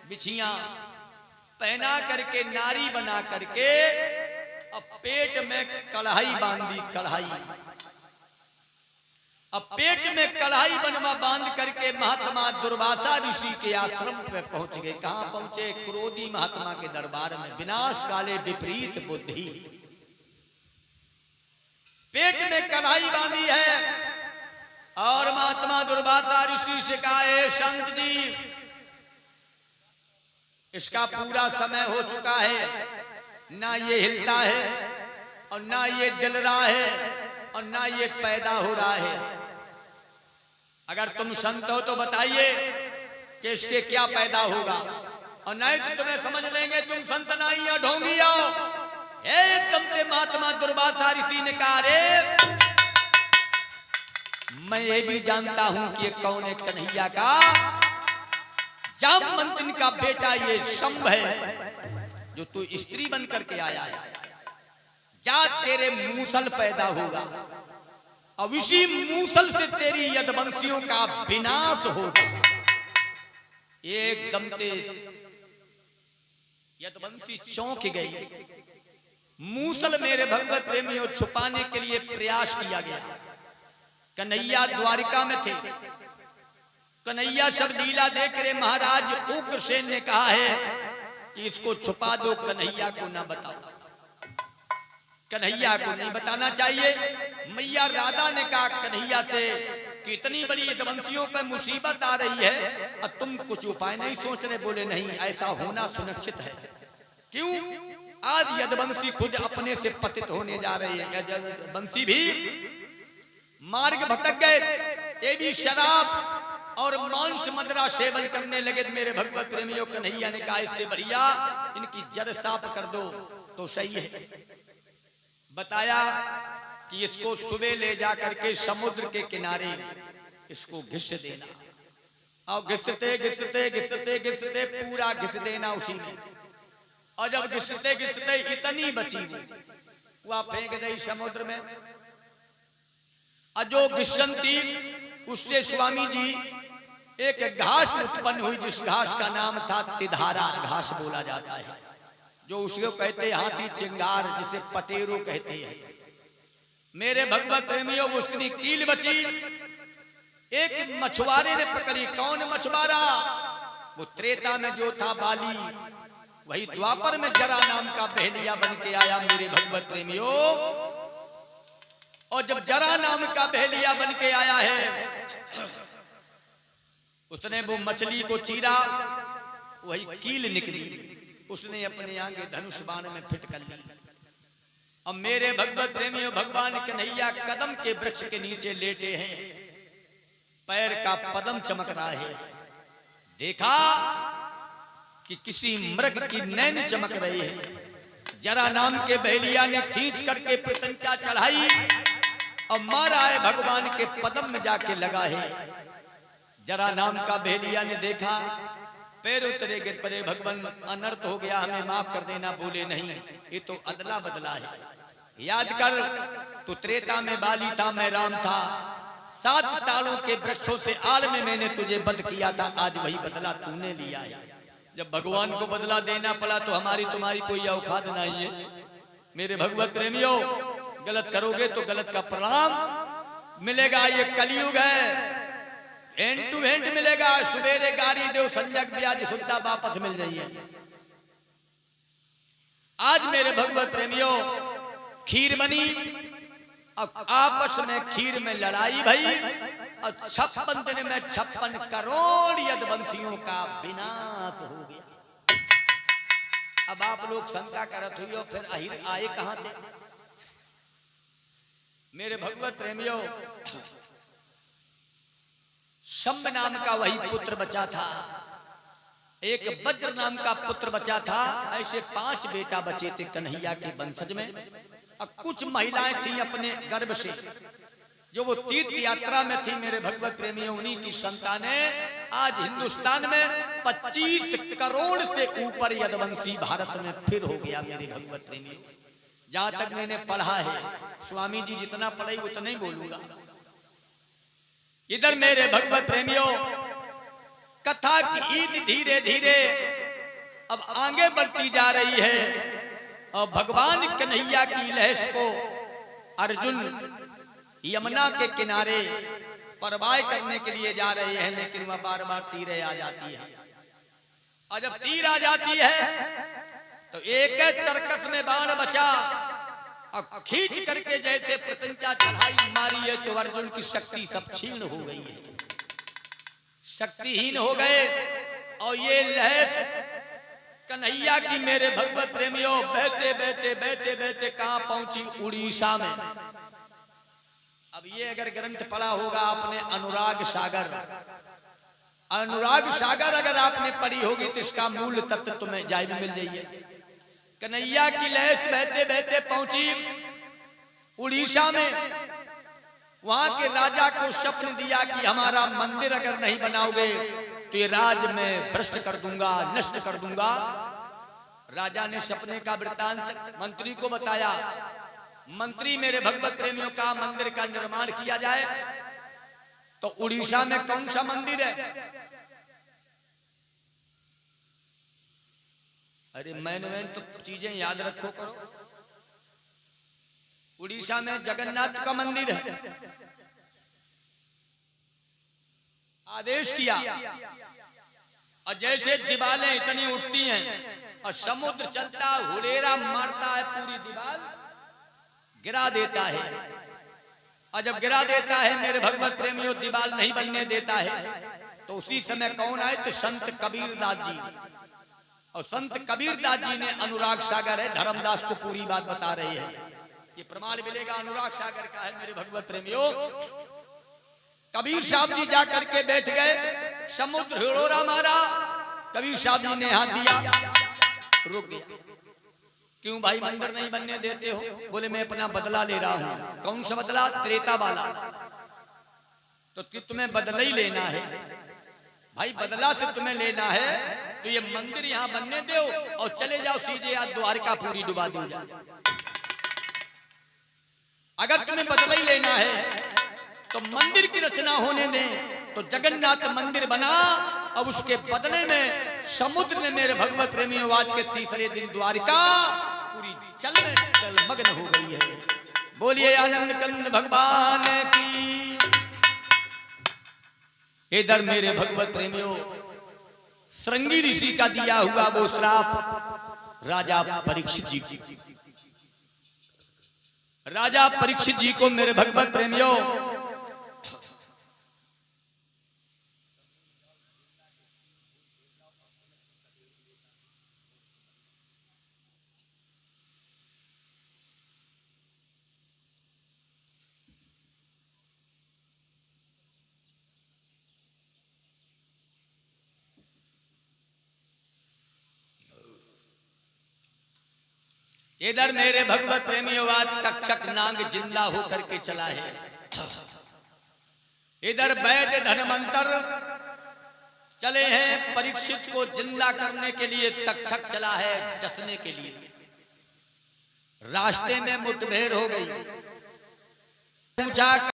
बिछिया पहना करके नारी बना करके अब पेट में कढ़ाई बांधी। कढ़ाई, अब पेट में कढ़ाई बनवा बांध करके महात्मा दुर्वासा ऋषि के आश्रम पे पहुंच गए। कहां पहुंचे? क्रोधी महात्मा के दरबार में। विनाश काले विपरीत बुद्धि, पेट में कढ़ाई बांधी है और महात्मा दुर्वासा ऋषि से कहा, हे संत जी, इसका पूरा समय हो चुका है, ना ये हिलता है और ना ये जल रहा है और ना ये पैदा हो रहा है। अगर तुम संत हो तो बताइए कि इसके क्या पैदा होगा, और नहीं तो तुम्हें समझ लेंगे तुम संत नहीं हो, ढोंगी आओ। एकदम से महात्मा दुर्वासा ऋषि ने कहा, रे मैं ये भी जानता हूं कि ये कौन है, कन्हैया का जामवंतनी का बेटा ये शंभ है जो तू स्त्री बन करके आया है। जा तेरे मूसल पैदा होगा और इसी मूसल से तेरी यदुवंशियों का विनाश होगा। एकदम से यदुवंशी चौंक गई। मूसल मेरे भगवत प्रेमियों छुपाने के लिए प्रयास किया गया। कन्हैया द्वारिका में थे। कन्हैया सब लीला देख रहे। महाराज उग्रसेन ने कहा है कि इसको छुपा दो, कन्हैया को ना बताओ। कन्हैया को नहीं बताना चाहिए। मैया राधा ने कहा कन्हैया से कि इतनी बड़ी यदुवंशियों पर मुसीबत आ रही है और तुम कुछ उपाय नहीं सोच रहे। बोले नहीं, ऐसा होना सुनिश्चित है। क्यों? आज यदुवंशी खुद अपने से पतित होने जा रहे हैं। यदुवंशी भी मार्ग भटक गए। ये भी शराब और मांस मदिरा सेवन करने लगे। मेरे भगवत प्रेमियों, कन्हैया ने कहा इससे बढ़िया इनकी जड़ साफ कर दो तो सही है। बताया कि इसको सुबह ले जा करके समुद्र के किनारे इसको घिस देना और घिसते घिसते घिसते घिसते पूरा घिस देना उसी में। और जब घिसते घिसते इतनी बची वह फेंक दी समुद्र में। और जो घिसन थी उससे स्वामी जी एक घास उत्पन्न हुई, जिस घास का नाम था तिधारा घास बोला जाता है, जो उसको कहते हैं हाथी चिंगार, जिसे पटेरू कहते हैं। मेरे भगवत प्रेमियों, उसकी कील बची। एक मछुआरे ने पकड़ी। कौन मछुआरा? वो त्रेता में जो था बाली, वही द्वापर में जरा नाम का बहेलिया बन के आया। मेरे भगवत प्रेमियों, और जब जरा नाम का बहेलिया बन के आया है, उसने वो मछली को चीरा, वही कील निकली। उसने अपने आगे धनुष बाण में फिट कर ली। अब मेरे भगवत प्रेमियों, भगवान कन्हैया कदम के वृक्ष के नीचे लेटे हैं। पैर का पदम चमक रहा है। देखा कि किसी मृग की नैन चमक रही है। जरा नाम के बहेलिया ने खींच करके प्रतंचा चढ़ाई और मारा है भगवान के पदम में जाके लगा है। जरा नाम का बहेलिया ने देखा, पैर उतरे गिर पड़े। भगवान अनर्थ हो गया, हमें माफ कर देना। बोले नहीं, ये तो अदला बदला है। याद कर, तू त्रेता में बाली था, मैं राम था। 7 तालों के वृक्षों से आड़ में मैंने तुझे वध किया था। आज वही बदला तूने लिया है। जब भगवान को बदला देना पड़ा तो हमारी तुम्हारी कोई औकात नहीं है। मेरे भगवत प्रेमियों, गलत करोगे तो गलत का परिणाम मिलेगा। ये कलयुग है, एंड टू एंड मिलेगा। सुबेरे गारी दो, संजक ब्याज सुद्धा वापस मिल जाइए। आज मेरे भगवत प्रेमियों, खीर बनी और आपस में खीर में लड़ाई भई और 56 दिन में 56 करोड़ यदुवंशियों का विनाश हो गया। अब आप लोग शंका करत हुई हो, फिर अहिर आए कहां थे? मेरे भगवत प्रेमियों, शंभ नाम का वही पुत्र बचा था। एक वज्र नाम का पुत्र बचा था। ऐसे 5 बेटा बचे थे कन्हैया के वंशज में। और कुछ महिलाएं थी अपने गर्भ से, जो वो तीर्थ यात्रा में थी मेरे भगवत प्रेमियों, उन्हीं की संतानें आज हिंदुस्तान में 25 करोड़ से ऊपर यदुवंशी भारत में फिर हो गया मेरे भगवत प्रेमियों। जहां तक मैंने पढ़ा है, स्वामी जी जितना पढ़े उतना ही बोलूंगा। इधर मेरे भगवत प्रेमियों, कथा की ईद धीरे धीरे अब आगे बढ़ती जा रही है और भगवान कन्हैया की लहश को अर्जुन यमुना के किनारे परवाह करने के लिए जा रहे हैं, लेकिन वह बार बार तीर आ जाती है। और जब तीर आ जाती है तो एक तरकस में बाण बचा और खींच करके जैसे प्रत्यंचा चढ़ाई मारी है तो अर्जुन की शक्ति सब छीन हो गई है, शक्तिहीन हो गए। और ये लहश कन्हैया की मेरे भगवत प्रेमियों बहते बहते बहते बहते कहां पहुंची? उड़ीसा में। अब ये अगर ग्रंथ पढ़ा होगा आपने अनुराग सागर, अनुराग सागर अगर आपने पढ़ी होगी तो इसका मूल तत्व तुम्हें जायब मिल जाइए। कन्हैया की लहश बहते बहते पहुंची उड़ीसा में। वहां के राजा को स्वप्न दिया कि हमारा मंदिर अगर नहीं बनाओगे तो ये राज में भ्रष्ट कर दूंगा, नष्ट कर दूंगा। राजा ने सपने का वृत्तांत मंत्री को बताया। मंत्री मेरे भगवत प्रेमियों का मंदिर का निर्माण किया जाए। तो उड़ीसा में कौन सा मंदिर है? अरे मैंने तो चीजें याद रखो करो। उड़ीसा में जगन्नाथ का मंदिर है। आदेश किया और जैसे दीवारें इतनी उठती हैं और समुद्र चलता हुड़ेरा मारता है, पूरी दीवार गिरा देता है। और जब गिरा देता है मेरे भगवत प्रेमियों, दीवार नहीं बनने देता है। तो उसी समय कौन आए? तो संत कबीरदास जी। और संत कबीरदास जी ने, अनुराग सागर है, धर्मदास को पूरी बात बता रहे हैं। ये प्रमाण मिलेगा अनुराग सागर का है मेरे भगवत प्रेमियों। कबीर साहब जी जा करके बैठ गए, समुद्र हिलोरा मारा, कबीर साहब जी ने हाथ दिया, रुक गया। क्यों भाई मंदिर नहीं बनने देते हो? बोले मैं अपना बदला ले रहा हूं। कौन सा बदला? त्रेता वाला। तो तुम्हें बदला ही लेना है भाई, बदला से तुम्हें लेना है तो ये मंदिर यहां बनने दो और चले जाओ सीधे आज द्वारका पूरी डुबा दो। अगर तुम्हें बदला ही लेना है तो मंदिर की रचना होने दें। तो जगन्नाथ मंदिर बना और उसके बदले में समुद्र ने मेरे भगवत प्रेमियों आज के तीसरे दिन द्वारिका पूरी चल मग्न हो गई है। बोलिए आनंद कंद भगवान की। इधर मेरे भगवत प्रेमियों, श्रृंगी ऋषि का दिया हुआ वो श्राप राजा परीक्षित जी की, राजा परीक्षित जी को मेरे भगवत प्रेमियों इधर मेरे भगवत प्रेमियों आज तक्षक नाग जिंदा होकर के चला है। इधर वैद्य धनवंतर चले हैं, परीक्षित को जिंदा करने के लिए तक्षक चला है डसने के लिए। रास्ते में मुठभेड़ हो गई। पूछा